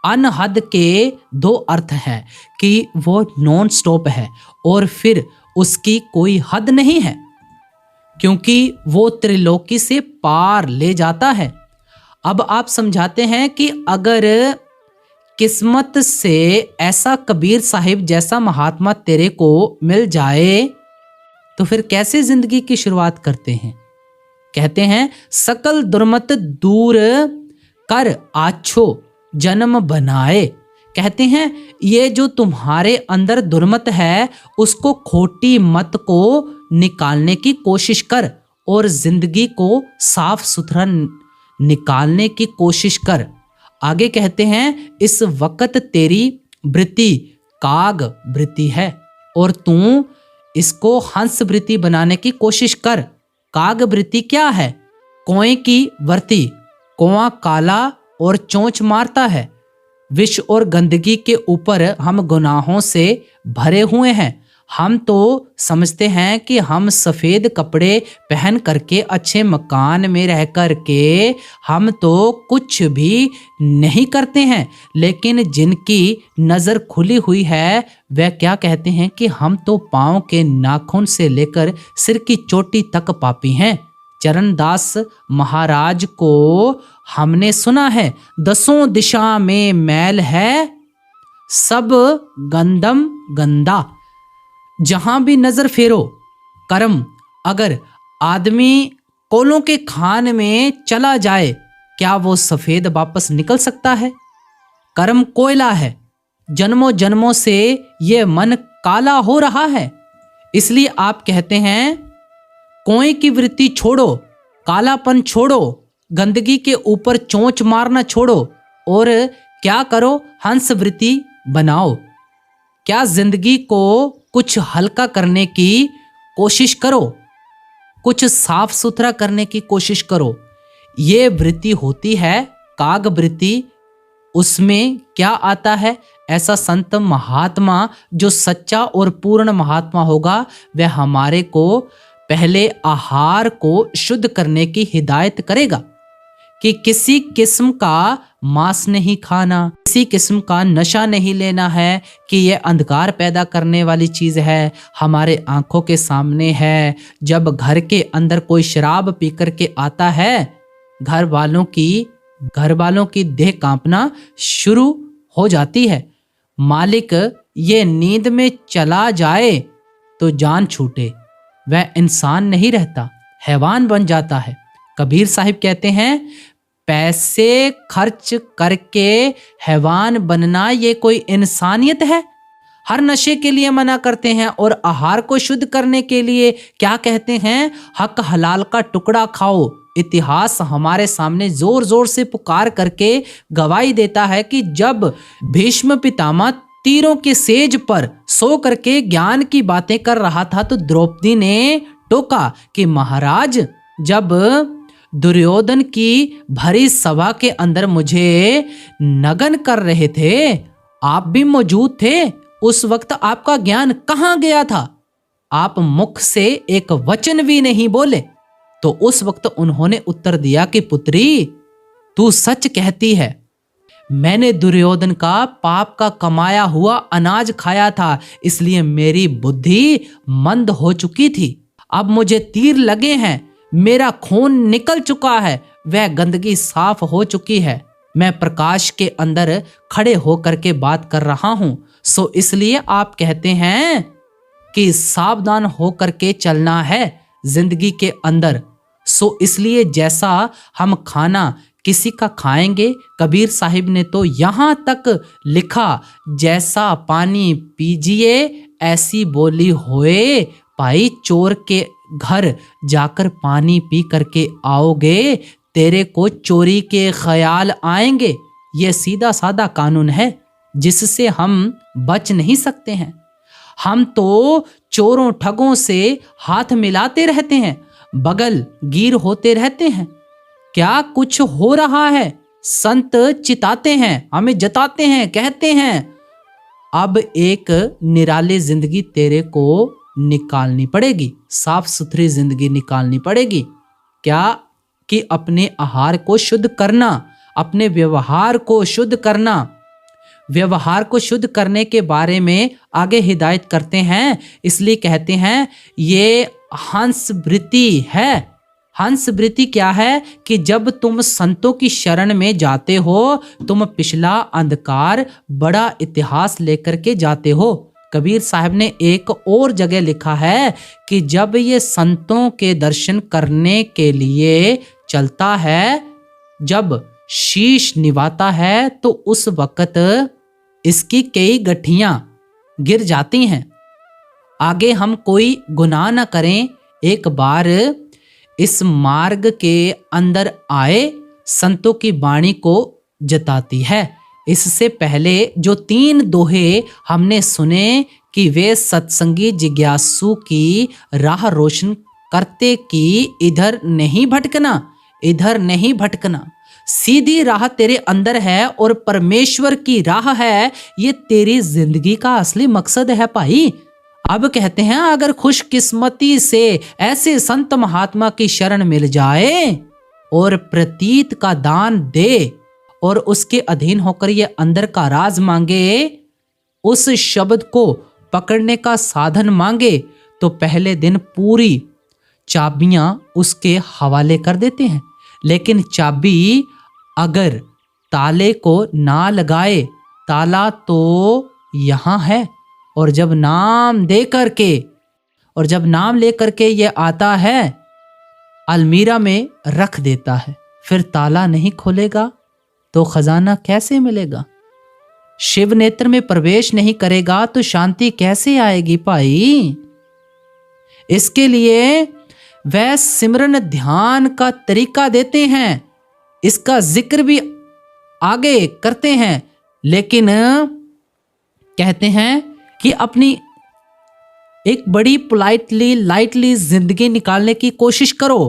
अनहद के दो अर्थ हैं कि वो नॉन स्टॉप है और फिर उसकी कोई हद नहीं है, क्योंकि वो त्रिलोकी से पार ले जाता है। अब आप समझाते हैं कि अगर किस्मत से ऐसा कबीर साहिब जैसा महात्मा तेरे को मिल जाए तो फिर कैसे जिंदगी की शुरुआत करते हैं। कहते हैं सकल दुर्मत दूर कर आछो जन्म बनाए। कहते हैं ये जो तुम्हारे अंदर दुर्मत है उसको, खोटी मत को निकालने की कोशिश कर और जिंदगी को साफ सुथरा निकालने की कोशिश कर। आगे कहते हैं इस वक्त तेरी वृत्ति काग वृत्ति है और तू इसको हंस वृत्ति बनाने की कोशिश कर। काग वृत्ति क्या है? कोए की वृत्ति। कौआ काला और चोंच मारता है। विष और गंदगी के ऊपर हम गुनाहों से भरे हुए हैं। हम तो समझते हैं कि हम सफ़ेद कपड़े पहन करके अच्छे मकान में रह करके हम तो कुछ भी नहीं करते हैं, लेकिन जिनकी नज़र खुली हुई है वह क्या कहते हैं कि हम तो पाँव के नाखून से लेकर सिर की चोटी तक पापी हैं। चरणदास महाराज को हमने सुना है, दसों दिशा में मैल है सब गंदम गंदा। जहां भी नजर फेरो कर्म। अगर आदमी कोलों के खान में चला जाए क्या वो सफेद वापस निकल सकता है? कर्म कोयला है। जन्मों जन्मों से ये मन काला हो रहा है। इसलिए आप कहते हैं कोई की वृत्ति छोड़ो, कालापन छोड़ो, गंदगी के ऊपर चोंच मारना छोड़ो और क्या करो, हंस वृत्ति बनाओ। क्या जिंदगी को कुछ हल्का करने की कोशिश करो, कुछ साफ सुथरा करने की कोशिश करो। ये वृत्ति होती है काग वृत्ति। उसमें क्या आता है? ऐसा संत महात्मा जो सच्चा और पूर्ण महात्मा होगा वह हमारे को पहले आहार को शुद्ध करने की हिदायत करेगा कि किसी किस्म का मांस नहीं खाना, किसी किस्म का नशा नहीं लेना है कि यह अंधकार पैदा करने वाली चीज़ है, हमारे आंखों के सामने है। जब घर के अंदर कोई शराब पी कर के आता है घर वालों की देह कांपना शुरू हो जाती है। मालिक ये नींद में चला जाए तो जान छूटे, वह इंसान नहीं रहता, हैवान बन जाता है। कबीर साहिब कहते हैं पैसे खर्च करके हैवान बनना ये कोई इंसानियत है? हर नशे के लिए मना करते हैं और आहार को शुद्ध करने के लिए क्या कहते हैं? हक हलाल का टुकड़ा खाओ। इतिहास हमारे सामने जोर जोर से पुकार करके गवाही देता है कि जब भीष्म पितामह तीरों के सेज पर सो करके ज्ञान की बातें कर रहा था तो द्रौपदी ने टोका कि महाराज जब दुर्योधन की भरी सभा के अंदर मुझे नगन कर रहे थे आप भी मौजूद थे, उस वक्त आपका ज्ञान कहाँ गया था? आप मुख से एक वचन भी नहीं बोले। तो उस वक्त उन्होंने उत्तर दिया कि पुत्री तू सच कहती है, मैंने दुर्योधन का पाप का कमाया हुआ अनाज खाया था, इसलिए मेरी बुद्धि मंद हो चुकी थी। अब मुझे तीर लगे हैं, मेरा खून निकल चुका है, वह गंदगी साफ हो चुकी है। मैं प्रकाश के अंदर खड़े होकर के बात कर रहा हूं। सो इसलिए आप कहते हैं कि सावधान होकर के चलना है जिंदगी के अंदर। सो इसलिए जैसा हम खाना किसी का खाएंगे, कबीर साहिब ने तो यहाँ तक लिखा जैसा पानी पीजिए ऐसी बोली होए, भाई चोर के घर जाकर पानी पी करके आओगे तेरे को चोरी के ख्याल आएंगे। ये सीधा साधा कानून है जिससे हम बच नहीं सकते हैं। हम तो चोरों ठगों से हाथ मिलाते रहते हैं, बगल गिर होते रहते हैं। क्या कुछ हो रहा है? संत चिताते हैं, हमें जताते हैं, कहते हैं अब एक निराली जिंदगी तेरे को निकालनी पड़ेगी, साफ सुथरी जिंदगी निकालनी पड़ेगी। क्या कि अपने आहार को शुद्ध करना, अपने व्यवहार को शुद्ध करना। व्यवहार को शुद्ध करने के बारे में आगे हिदायत करते हैं, इसलिए कहते हैं ये हंस वृत्ति है। हंस वृत्ति क्या है कि जब तुम संतों की शरण में जाते हो, तुम पिछला अंधकार बड़ा इतिहास लेकर के जाते हो। कबीर साहब ने एक और जगह लिखा है कि जब ये संतों के दर्शन करने के लिए चलता है, जब शीश निभाता है, तो उस वक्त इसकी कई गठियां गिर जाती हैं। आगे हम कोई गुनाह न करें, एक बार इस मार्ग के अंदर आए, संतों की वाणी को जताती है। इससे पहले जो 3 दोहे हमने सुने कि वे सत्संगी जिज्ञासु की राह रोशन करते कि इधर नहीं भटकना, इधर नहीं भटकना, सीधी राह तेरे अंदर है और परमेश्वर की राह है, ये तेरी जिंदगी का असली मकसद है भाई। अब कहते हैं अगर खुशकिस्मती से ऐसे संत महात्मा की शरण मिल जाए और प्रतीत का दान दे और उसके अधीन होकर ये अंदर का राज मांगे, उस शब्द को पकड़ने का साधन मांगे, तो पहले दिन पूरी चाबियां उसके हवाले कर देते हैं। लेकिन चाबी अगर ताले को ना लगाए, ताला तो यहाँ है, और जब नाम दे करके और जब नाम ले करके ये आता है, अलमीरा में रख देता है, फिर ताला नहीं खोलेगा तो खजाना कैसे मिलेगा? शिव नेत्र में प्रवेश नहीं करेगा तो शांति कैसे आएगी भाई? इसके लिए वह सिमरन ध्यान का तरीका देते हैं, इसका जिक्र भी आगे करते हैं, लेकिन कहते हैं कि अपनी एक बड़ी पोलाइटली लाइटली जिंदगी निकालने की कोशिश करो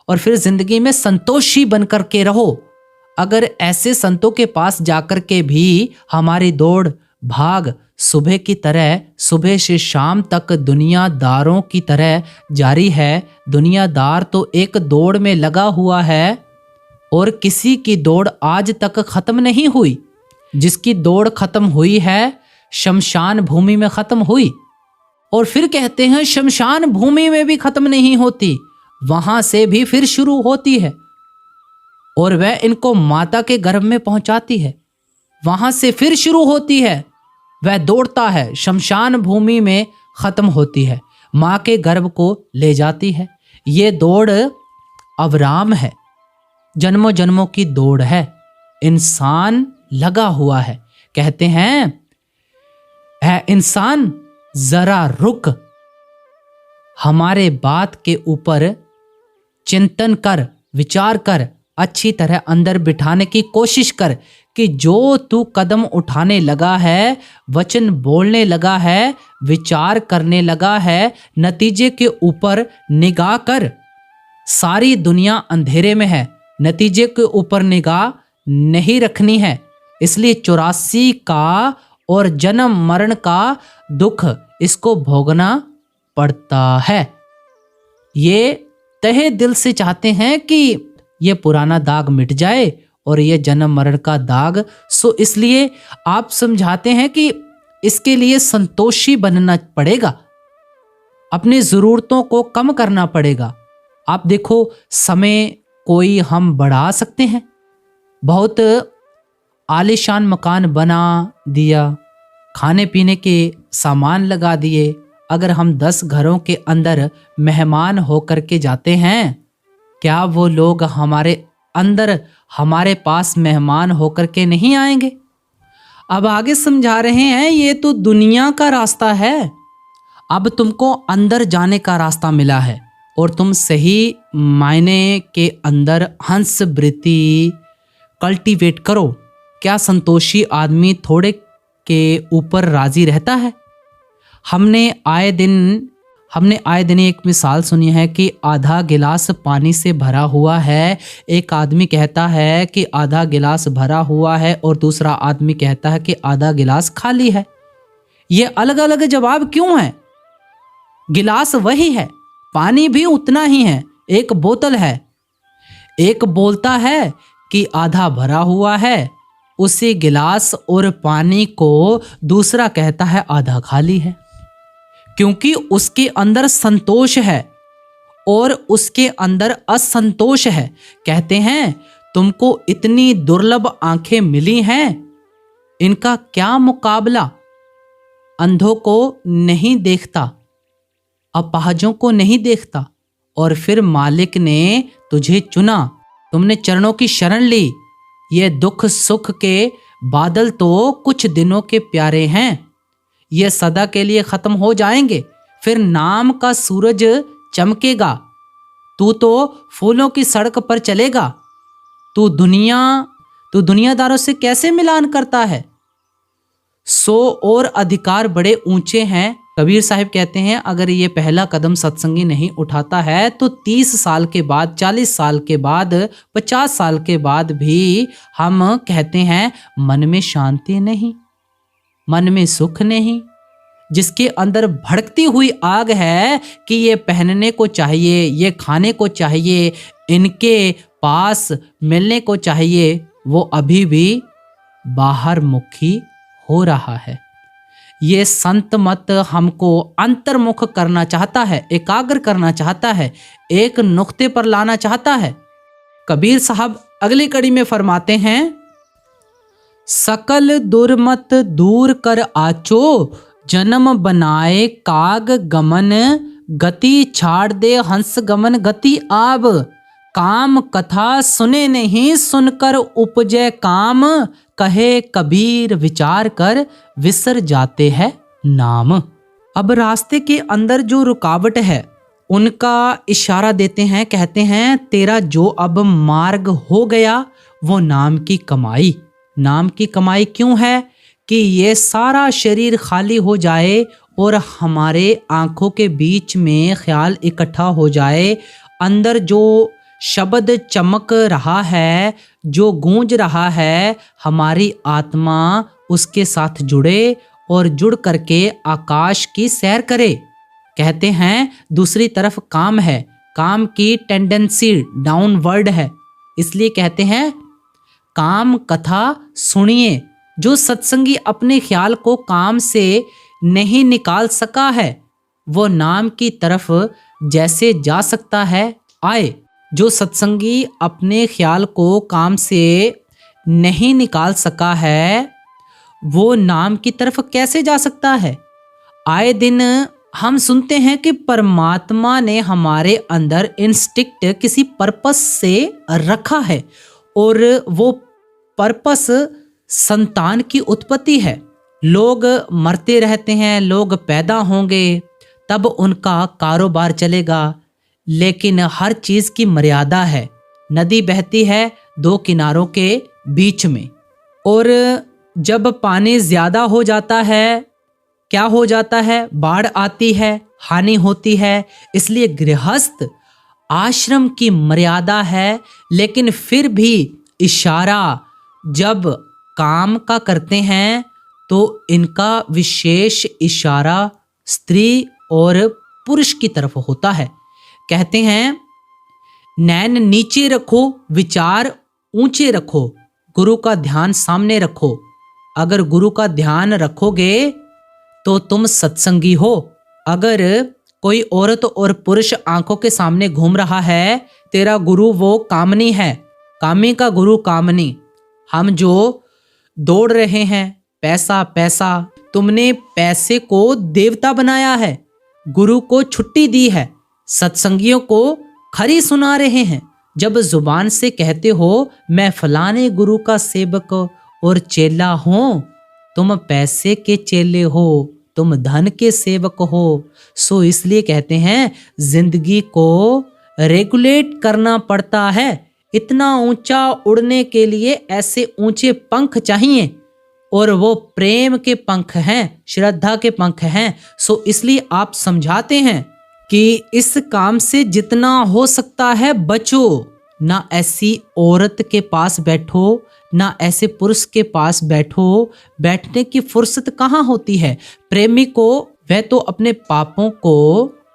और फिर जिंदगी में संतोषी बनकर के रहो। अगर ऐसे संतों के पास जाकर के भी हमारी दौड़ भाग सुबह की तरह, सुबह से शाम तक दुनियादारों की तरह जारी है, दुनियादार तो एक दौड़ में लगा हुआ है और किसी की दौड़ आज तक खत्म नहीं हुई। जिसकी दौड़ खत्म हुई है शमशान भूमि में खत्म हुई, और फिर कहते हैं शमशान भूमि में भी खत्म नहीं होती, वहां से भी फिर शुरू होती है और वह इनको माता के गर्भ में पहुंचाती है, वहां से फिर शुरू होती है, वह दौड़ता है, शमशान भूमि में खत्म होती है, माँ के गर्भ को ले जाती है। ये दौड़ अविराम है, जन्मों जन्मों की दौड़ है, इंसान लगा हुआ है। कहते हैं है इंसान जरा रुक, हमारे बात के ऊपर चिंतन कर, विचार कर, अच्छी तरह अंदर बिठाने की कोशिश कर कि जो तू कदम उठाने लगा है, वचन बोलने लगा है, विचार करने लगा है, नतीजे के ऊपर निगाह कर। सारी दुनिया अंधेरे में है, नतीजे के ऊपर निगाह नहीं रखनी है। इसलिए 84 का और जन्म मरण का दुख इसको भोगना पड़ता है। ये तहे दिल से चाहते हैं कि ये पुराना दाग मिट जाए और ये जन्म मरण का दाग, सो इसलिए आप समझाते हैं कि इसके लिए संतोषी बनना पड़ेगा, अपनी ज़रूरतों को कम करना पड़ेगा। आप देखो समय कोई हम बढ़ा सकते हैं, बहुत आलीशान मकान बना दिया, खाने पीने के सामान लगा दिए। अगर हम 10 घरों के अंदर मेहमान होकर के जाते हैं, क्या वो लोग हमारे अंदर हमारे पास मेहमान होकर के नहीं आएंगे? अब आगे समझा रहे हैं ये तो दुनिया का रास्ता है, अब तुमको अंदर जाने का रास्ता मिला है और तुम सही मायने के अंदर हंस वृत्ति कल्टीवेट करो। क्या संतोषी आदमी थोड़े के ऊपर राजी रहता है? हमने आए दिन एक मिसाल सुनी है कि आधा गिलास पानी से भरा हुआ है। एक आदमी कहता है कि आधा गिलास भरा हुआ है और दूसरा आदमी कहता है कि आधा गिलास खाली है। ये अलग अलग जवाब क्यों है? गिलास वही है, पानी भी उतना ही है, एक बोतल है। एक बोलता है कि आधा भरा हुआ है उसी गिलास और पानी को, दूसरा कहता है आधा खाली है, क्योंकि उसके अंदर संतोष है और उसके अंदर असंतोष है। कहते हैं तुमको इतनी दुर्लभ आंखें मिली हैं, इनका क्या मुकाबला। अंधों को नहीं देखता, अपाहजों को नहीं देखता, और फिर मालिक ने तुझे चुना, तुमने चरणों की शरण ली। ये दुख सुख के बादल तो कुछ दिनों के प्यारे हैं, ये सदा के लिए खत्म हो जाएंगे, फिर नाम का सूरज चमकेगा। तू तो फूलों की सड़क पर चलेगा। तू दुनियादारों से कैसे मिलान करता है। 100 और अधिकार बड़े ऊंचे हैं। कबीर साहिब कहते हैं अगर ये पहला कदम सत्संगी नहीं उठाता है तो 30 साल के बाद, 40 साल के बाद, 50 साल के बाद भी हम कहते हैं मन में शांति नहीं, मन में सुख नहीं। जिसके अंदर भड़कती हुई आग है कि ये पहनने को चाहिए, ये खाने को चाहिए, इनके पास मिलने को चाहिए, वो अभी भी बाहर मुखी हो रहा है। ये संत मत हमको अंतर्मुख करना चाहता है, एकाग्र करना चाहता है, एक नुक्ते पर लाना चाहता है। कबीर साहब अगली कड़ी में फरमाते हैं, सकल दुर्मत दूर कर आचो, जन्म बनाए काग गमन, गति छाड़ दे हंस गमन गति आब। काम कथा सुने नहीं, सुनकर उपजे काम, कहे कबीर विचार कर विसर जाते हैं नाम। अब रास्ते के अंदर जो रुकावट है उनका इशारा देते हैं, कहते हैं तेरा जो अब मार्ग हो गया वो नाम की कमाई। नाम की कमाई क्यों है कि ये सारा शरीर खाली हो जाए और हमारे आंखों के बीच में ख्याल इकट्ठा हो जाए, अंदर जो शब्द चमक रहा है, जो गूंज रहा है, हमारी आत्मा उसके साथ जुड़े और जुड़ करके आकाश की सैर करे। कहते हैं दूसरी तरफ काम है, काम की टेंडेंसी डाउनवर्ड है, इसलिए कहते हैं काम कथा सुनिए। जो सत्संगी अपने ख्याल को काम से नहीं निकाल सका है वो नाम की तरफ जैसे जा सकता है आए। जो सत्संगी अपने ख्याल को काम से नहीं निकाल सका है वो नाम की तरफ कैसे जा सकता है। आए दिन हम सुनते हैं कि परमात्मा ने हमारे अंदर इंस्टिक्ट किसी पर्पस से रखा है और वो पर्पस संतान की उत्पत्ति है। लोग मरते रहते हैं, लोग पैदा होंगे, तब उनका कारोबार चलेगा, लेकिन हर चीज की मर्यादा है। नदी बहती है दो किनारों के बीच में, और जब पानी ज्यादा हो जाता है क्या हो जाता है, बाढ़ आती है, हानि होती है। इसलिए गृहस्थ आश्रम की मर्यादा है, लेकिन फिर भी इशारा जब काम का करते हैं तो इनका विशेष इशारा स्त्री और पुरुष की तरफ होता है। कहते हैं नैन नीचे रखो, विचार ऊंचे रखो, गुरु का ध्यान सामने रखो। अगर गुरु का ध्यान रखोगे तो तुम सत्संगी हो। अगर कोई औरत और पुरुष आंखों के सामने घूम रहा है, तेरा गुरु वो कामनी है, कामी का गुरु कामनी। हम जो दौड़ रहे हैं पैसा पैसा, तुमने पैसे को देवता बनाया है, गुरु को छुट्टी दी है, सत्संगियों को खरी सुना रहे हैं। जब जुबान से कहते हो मैं फलाने गुरु का सेवक और चेला हूं, तुम पैसे के चेले हो, तुम धन के सेवक हो। सो इसलिए कहते हैं जिंदगी को रेगुलेट करना पड़ता है। इतना ऊंचा उड़ने के लिए ऐसे ऊंचे पंख चाहिए, और वो प्रेम के पंख हैं, श्रद्धा के पंख हैं। सो इसलिए आप समझाते हैं कि इस काम से जितना हो सकता है बचो। ना ऐसी औरत के पास बैठो, ना ऐसे पुरुष के पास बैठो, बैठने की फुर्सत कहाँ होती है। प्रेमी को वह तो अपने पापों को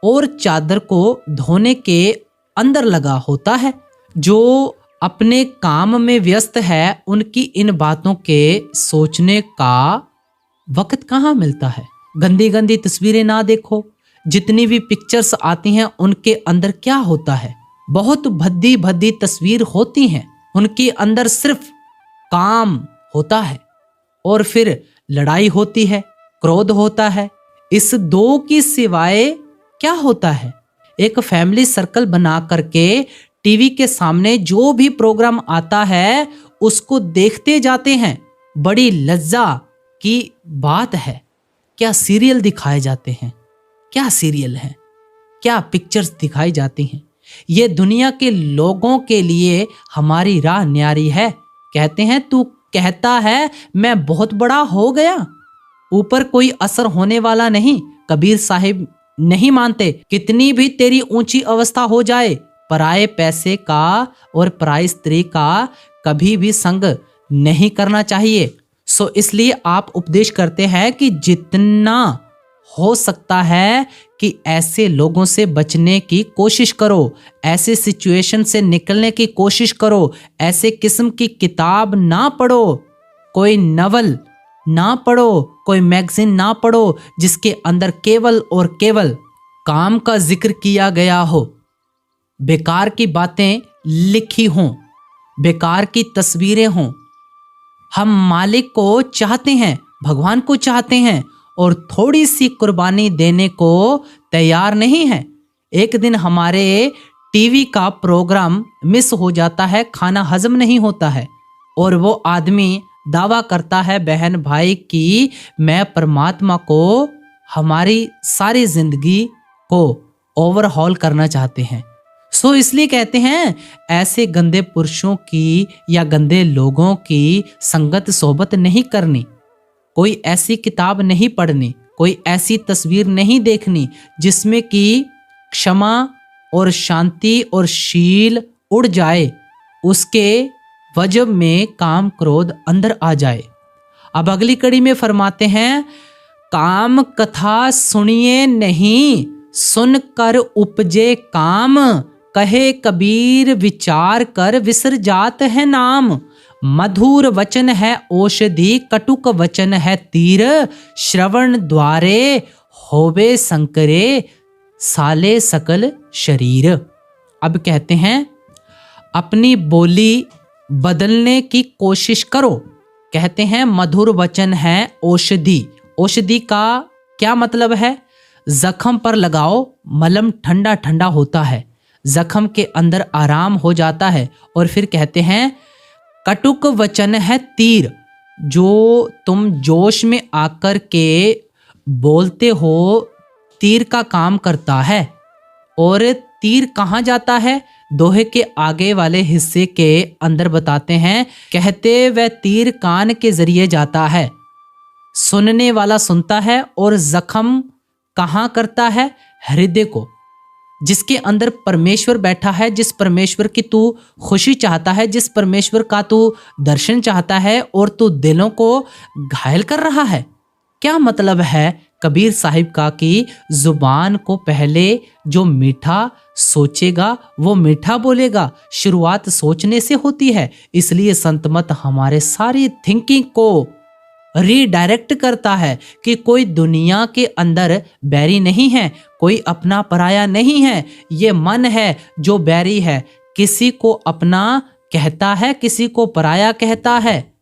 और चादर को धोने के अंदर लगा होता है। जो अपने काम में व्यस्त है उनकी इन बातों के सोचने का वक्त कहाँ मिलता है। गंदी गंदी तस्वीरें ना देखो, जितनी भी पिक्चर्स आती हैं उनके अंदर क्या होता है, बहुत भद्दी भद्दी तस्वीर होती हैं। उनके अंदर सिर्फ काम होता है और फिर लड़ाई होती है, क्रोध होता है। इस दो की सिवाय क्या होता है? एक फैमिली सर्कल बना करके टीवी के सामने जो भी प्रोग्राम आता है उसको देखते जाते हैं। बड़ी लज्जा की बात है। क्या सीरियल दिखाए जाते हैं, क्या सीरियल है, क्या पिक्चर्स दिखाई जाती हैं। ये दुनिया के लोगों के लिए हमारी राह न्यारी है। कहते हैं तू कहता है मैं बहुत बड़ा हो गया, ऊपर कोई असर होने वाला नहीं। कबीर साहिब नहीं मानते, कितनी भी तेरी ऊंची अवस्था हो जाए, पराये पैसे का और पराई स्त्री का कभी भी संग नहीं करना चाहिए। सो इसलिए आप उपदेश करते हैं कि जितना हो सकता है कि ऐसे लोगों से बचने की कोशिश करो, ऐसे सिचुएशन से निकलने की कोशिश करो। ऐसे किस्म की किताब ना पढ़ो, कोई नवल ना पढ़ो, कोई मैगजीन ना पढ़ो जिसके अंदर केवल और केवल काम का जिक्र किया गया हो, बेकार की बातें लिखी हों, बेकार की तस्वीरें हों। हम मालिक को चाहते हैं, भगवान को चाहते हैं और थोड़ी सी कुर्बानी देने को तैयार नहीं है। एक दिन हमारे टीवी का प्रोग्राम मिस हो जाता है, खाना हजम नहीं होता है और वो आदमी दावा करता है बहन भाई कि मैं परमात्मा को हमारी सारी जिंदगी को ओवरहॉल करना चाहते हैं। सो इसलिए कहते हैं ऐसे गंदे पुरुषों की या गंदे लोगों की संगत सोबत नहीं करनी, कोई ऐसी किताब नहीं पढ़नी, कोई ऐसी तस्वीर नहीं देखनी जिसमें कि क्षमा और शांति और शील उड़ जाए, उसके वजब में काम क्रोध अंदर आ जाए। अब अगली कड़ी में फरमाते हैं काम कथा सुनिए नहीं, सुनकर उपजे काम, कहे कबीर विचार कर विसर जात है नाम। मधुर वचन है औषधि, कटुक वचन है तीर, श्रवण द्वारे होवे संकरे साले सकल शरीर। अब कहते हैं अपनी बोली बदलने की कोशिश करो। कहते हैं मधुर वचन है औषधि। औषधि का क्या मतलब है? जख्म पर लगाओ, मलम ठंडा ठंडा होता है, जख्म के अंदर आराम हो जाता है। और फिर कहते हैं कटुक वचन है तीर, जो तुम जोश में आकर के बोलते हो तीर का काम करता है। और तीर कहाँ जाता है? दोहे के आगे वाले हिस्से के अंदर बताते हैं, कहते वह तीर कान के जरिए जाता है, सुनने वाला सुनता है और जख्म कहाँ करता है? हृदय को, जिसके अंदर परमेश्वर बैठा है, जिस परमेश्वर की तू खुशी चाहता है, जिस परमेश्वर का तू दर्शन चाहता है और तू दिलों को घायल कर रहा है। क्या मतलब है कबीर साहिब का कि जुबान को पहले जो मीठा सोचेगा वो मीठा बोलेगा। शुरुआत सोचने से होती है, इसलिए संत मत हमारे सारी थिंकिंग को रीडायरेक्ट करता है कि कोई दुनिया के अंदर बैरी नहीं है, कोई अपना पराया नहीं है। ये मन है जो बैरी है, किसी को अपना कहता है, किसी को पराया कहता है।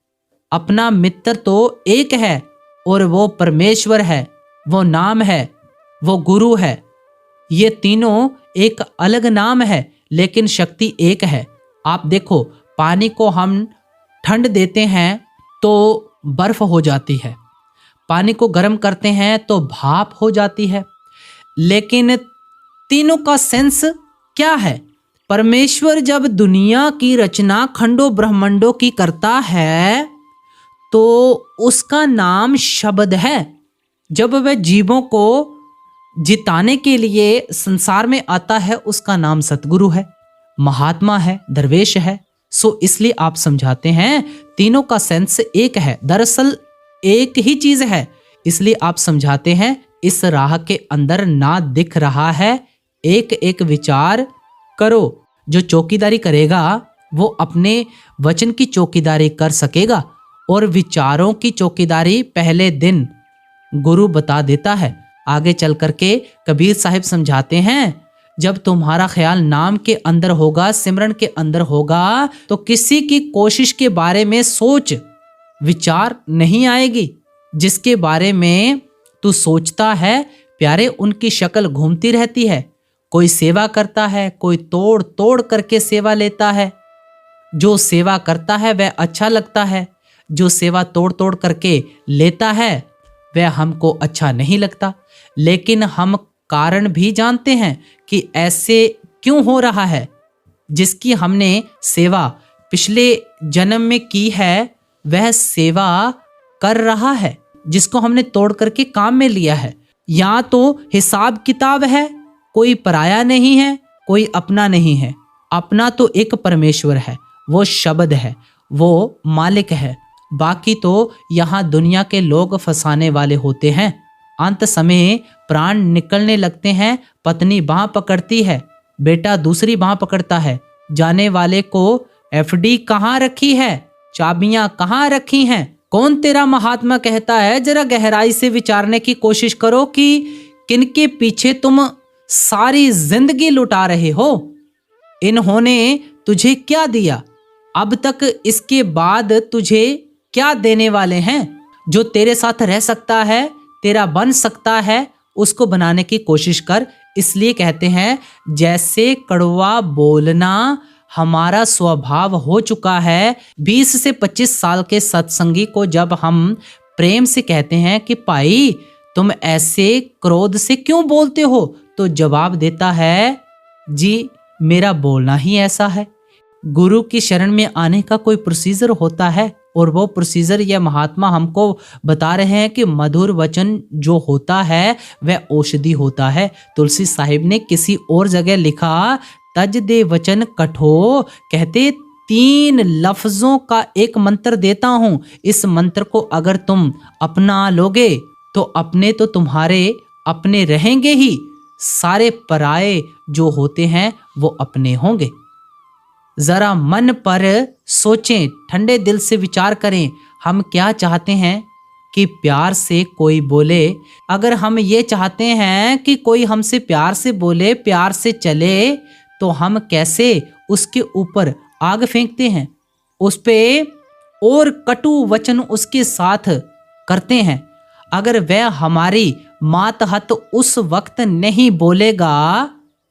अपना मित्र तो एक है और वो परमेश्वर है, वो नाम है, वो गुरु है। ये तीनों एक अलग नाम है लेकिन शक्ति एक है। आप देखो पानी को हम ठंड देते हैं तो बर्फ हो जाती है, पानी को गर्म करते हैं तो भाप हो जाती है, लेकिन तीनों का सेंस क्या है? परमेश्वर जब दुनिया की रचना खंडों ब्रह्मांडों की करता है तो उसका नाम शब्द है। जब वह जीवों को जिताने के लिए संसार में आता है उसका नाम सतगुरु है, महात्मा है, दरवेश है। सो इसलिए आप समझाते हैं तीनों का सेंस एक है, दरअसल एक ही चीज है। इसलिए आप समझाते हैं इस राह के अंदर ना दिख रहा है, एक एक विचार करो। जो चौकीदारी करेगा वो अपने वचन की चौकीदारी कर सकेगा और विचारों की चौकीदारी पहले दिन गुरु बता देता है। आगे चल करके कबीर साहिब समझाते हैं, जब तुम्हारा ख्याल नाम के अंदर होगा, सिमरन के अंदर होगा, तो किसी की कोशिश के बारे में सोच विचार नहीं आएगी। जिसके बारे में तू सोचता है प्यारे, उनकी शक्ल घूमती रहती है। कोई सेवा करता है, कोई तोड़ तोड़ करके सेवा लेता है। जो सेवा करता है वह अच्छा लगता है, जो सेवा तोड़ तोड़ करके लेता है वह हमको अच्छा नहीं लगता। लेकिन हम कारण भी जानते हैं कि ऐसे क्यों हो रहा है। जिसकी हमने सेवा पिछले जन्म में की है वह सेवा कर रहा है, जिसको हमने तोड़ करके काम में लिया है। या तो हिसाब किताब है, कोई पराया नहीं है, कोई अपना नहीं है। अपना तो एक परमेश्वर है, वो शब्द है, वो मालिक है। बाकी तो यहाँ दुनिया के लोग फंसाने वाले होते हैं। अंत समय प्राण निकलने लगते हैं, पत्नी बाह पकड़ती है, बेटा दूसरी बाह पकड़ता है। जाने वाले को एफडी कहाँ रखी है, चाबियां कहाँ रखी हैं, कौन तेरा महात्मा कहता है। जरा गहराई से विचारने की कोशिश करो कि किनके पीछे तुम सारी जिंदगी लुटा रहे हो। इन्होंने तुझे क्या दिया, अब तक इसके बाद तुझे क्या देने वाले हैं। जो तेरे साथ रह सकता है, तेरा बन सकता है, उसको बनाने की कोशिश कर। इसलिए कहते हैं जैसे कड़वा बोलना हमारा स्वभाव हो चुका है। 20 से 25 साल के सत्संगी को जब हम प्रेम से कहते हैं कि भाई तुम ऐसे क्रोध से क्यों बोलते हो, तो जवाब देता है जी मेरा बोलना ही ऐसा है। गुरु की शरण में आने का कोई प्रोसीजर होता है, और वो प्रोसीजर यह महात्मा हमको बता रहे हैं कि मधुर वचन जो होता है वह औषधि होता है। तुलसी साहिब ने किसी और जगह लिखा, तज दे वचन कठो, कहते 3 लफ्जों का एक मंत्र देता हूं। इस मंत्र को अगर तुम अपना लोगे तो अपने तो तुम्हारे अपने रहेंगे ही, सारे पराये जो होते हैं वो अपने होंगे। जरा मन पर सोचें, ठंडे दिल से विचार करें, हम क्या चाहते हैं कि प्यार से कोई बोले। अगर हम ये चाहते हैं कि कोई हमसे प्यार से बोले, प्यार से चले, तो हम कैसे उसके ऊपर आग फेंकते हैं, उस पे और कटु वचन उसके साथ करते हैं। अगर वह हमारी मातहत उस वक्त नहीं बोलेगा,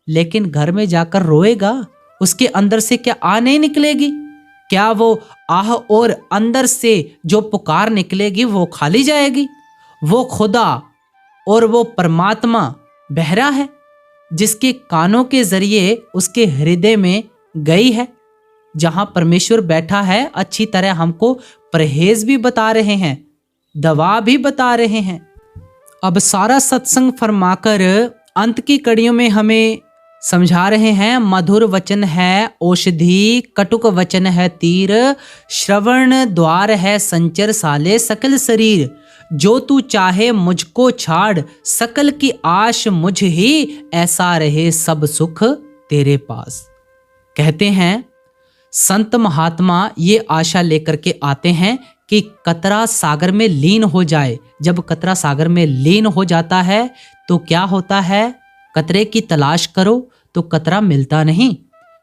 लेकिन घर में जाकर रोएगा, उसके अंदर से क्या आह नहीं निकलेगी? क्या वो आह और अंदर से जो पुकार निकलेगी वो खाली जाएगी? वो खुदा और वो परमात्मा बहरा है, जिसके कानों के जरिए उसके हृदय में गई है। जहां परमेश्वर बैठा है, अच्छी तरह हमको परहेज भी बता रहे हैं, दवा भी बता रहे हैं। अब सारा सत्संग फरमाकर अंत की कड़ियों में हमें समझा रहे हैं, मधुर वचन है औषधि, कटुक वचन है तीर, श्रवण द्वार है संचर साले सकल शरीर। जो तू चाहे मुझको छाड़, सकल की आश मुझ ही, ऐसा रहे सब सुख तेरे पास। कहते हैं संत महात्मा ये आशा लेकर के आते हैं कि कतरा सागर में लीन हो जाए। जब कतरा सागर में लीन हो जाता है तो क्या होता है, कतरे की तलाश करो तो कतरा मिलता नहीं,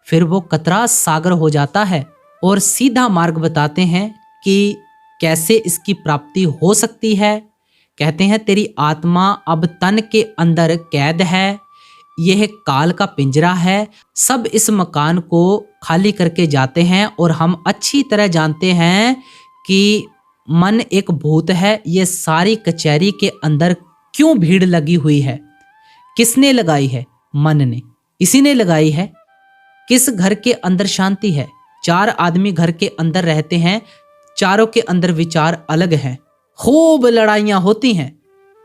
फिर वो कतरा सागर हो जाता है। और सीधा मार्ग बताते हैं कि कैसे इसकी प्राप्ति हो सकती है। कहते हैं तेरी आत्मा अब तन के अंदर कैद है, यह काल का पिंजरा है। सब इस मकान को खाली करके जाते हैं, और हम अच्छी तरह जानते हैं कि मन एक भूत है। ये सारी कचहरी के अंदर क्यों भीड़ लगी हुई है, किसने लगाई है? मन ने, इसी ने लगाई है। किस घर के अंदर शांति है? 4 आदमी घर के अंदर रहते हैं, चारों के अंदर विचार अलग हैं, खूब लड़ाइयां होती हैं।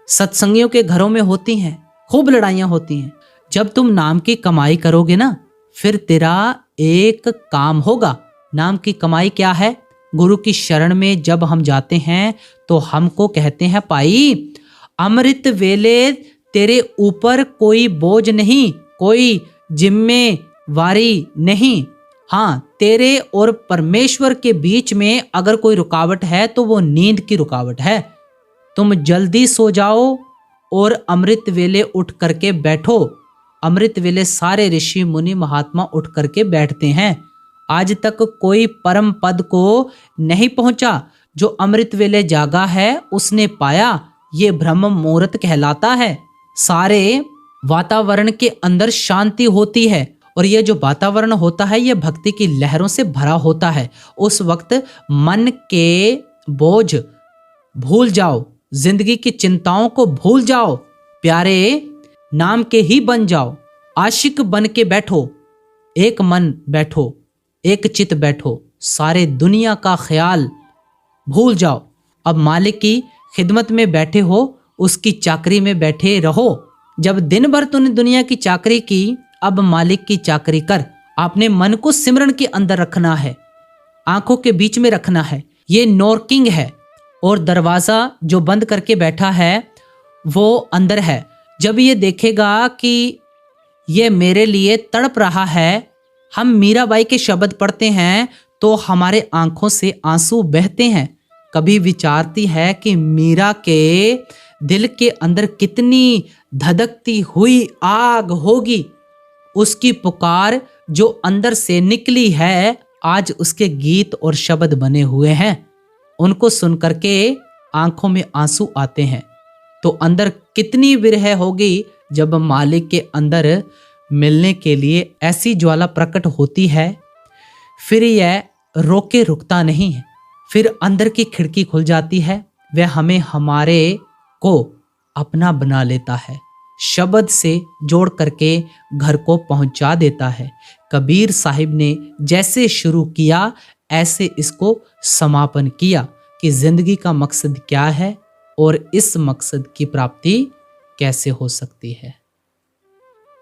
सत्संगियों के घरों में होती हैं, खूब लड़ाइयां होती हैं। जब तुम नाम की कमाई करोगे ना, फिर तेरा एक काम होगा। नाम की कमाई क्या है? गुरु की शरण में जब हम जाते हैं तो हमको कहते हैं भाई अमृत वेले तेरे ऊपर कोई बोझ नहीं, कोई जिम्मेवारी नहीं। हाँ, तेरे और परमेश्वर के बीच में अगर कोई रुकावट है तो वो नींद की रुकावट है। तुम जल्दी सो जाओ और अमृत वेले उठ करके बैठो। अमृत वेले सारे ऋषि मुनि महात्मा उठ करके बैठते हैं। आज तक कोई परम पद को नहीं पहुंचा। जो अमृत वेले जागा है उसने पाया, ये ब्रह्म मुहूर्त कहलाता है। सारे वातावरण के अंदर शांति होती है और ये जो वातावरण होता है ये भक्ति की लहरों से भरा होता है। उस वक्त मन के बोझ भूल जाओ, जिंदगी की चिंताओं को भूल जाओ, प्यारे नाम के ही बन जाओ। आशिक बन के बैठो, एक मन बैठो, एक चित बैठो, सारे दुनिया का ख्याल भूल जाओ। अब मालिक की खिदमत में बैठे हो, उसकी चाकरी में बैठे रहो। जब दिन भर तूने दुनिया की चाकरी की, अब मालिक की चाकरी कर। आपने मन को सिमरन के अंदर रखना है, आंखों के बीच में रखना है। ये नॉकिंग है और दरवाजा जो बंद करके बैठा है वो अंदर है। जब ये देखेगा कि ये मेरे लिए तड़प रहा है, हम मीराबाई के शब्द पढ़ते हैं तो हमारे आंखों से आंसू बहते हैं। कभी विचारती है कि मीरा के दिल के अंदर कितनी धधकती हुई आग होगी। उसकी पुकार जो अंदर से निकली है, आज उसके गीत और शब्द बने हुए हैं। उनको सुन करके आंखों में आंसू आते हैं। तो अंदर कितनी विरह होगी जब मालिक के अंदर मिलने के लिए ऐसी ज्वाला प्रकट होती है। फिर यह रोके रुकता नहीं है, फिर अंदर की खिड़की खुल जाती है। वह हमें हमारे को अपना बना लेता है, शब्द से जोड़ करके घर को पहुंचा देता है। कबीर साहिब ने जैसे शुरू किया ऐसे इसको समापन किया कि जिंदगी का मकसद क्या है और इस मकसद की प्राप्ति कैसे हो सकती है।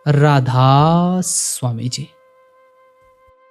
राधा स्वामी जी।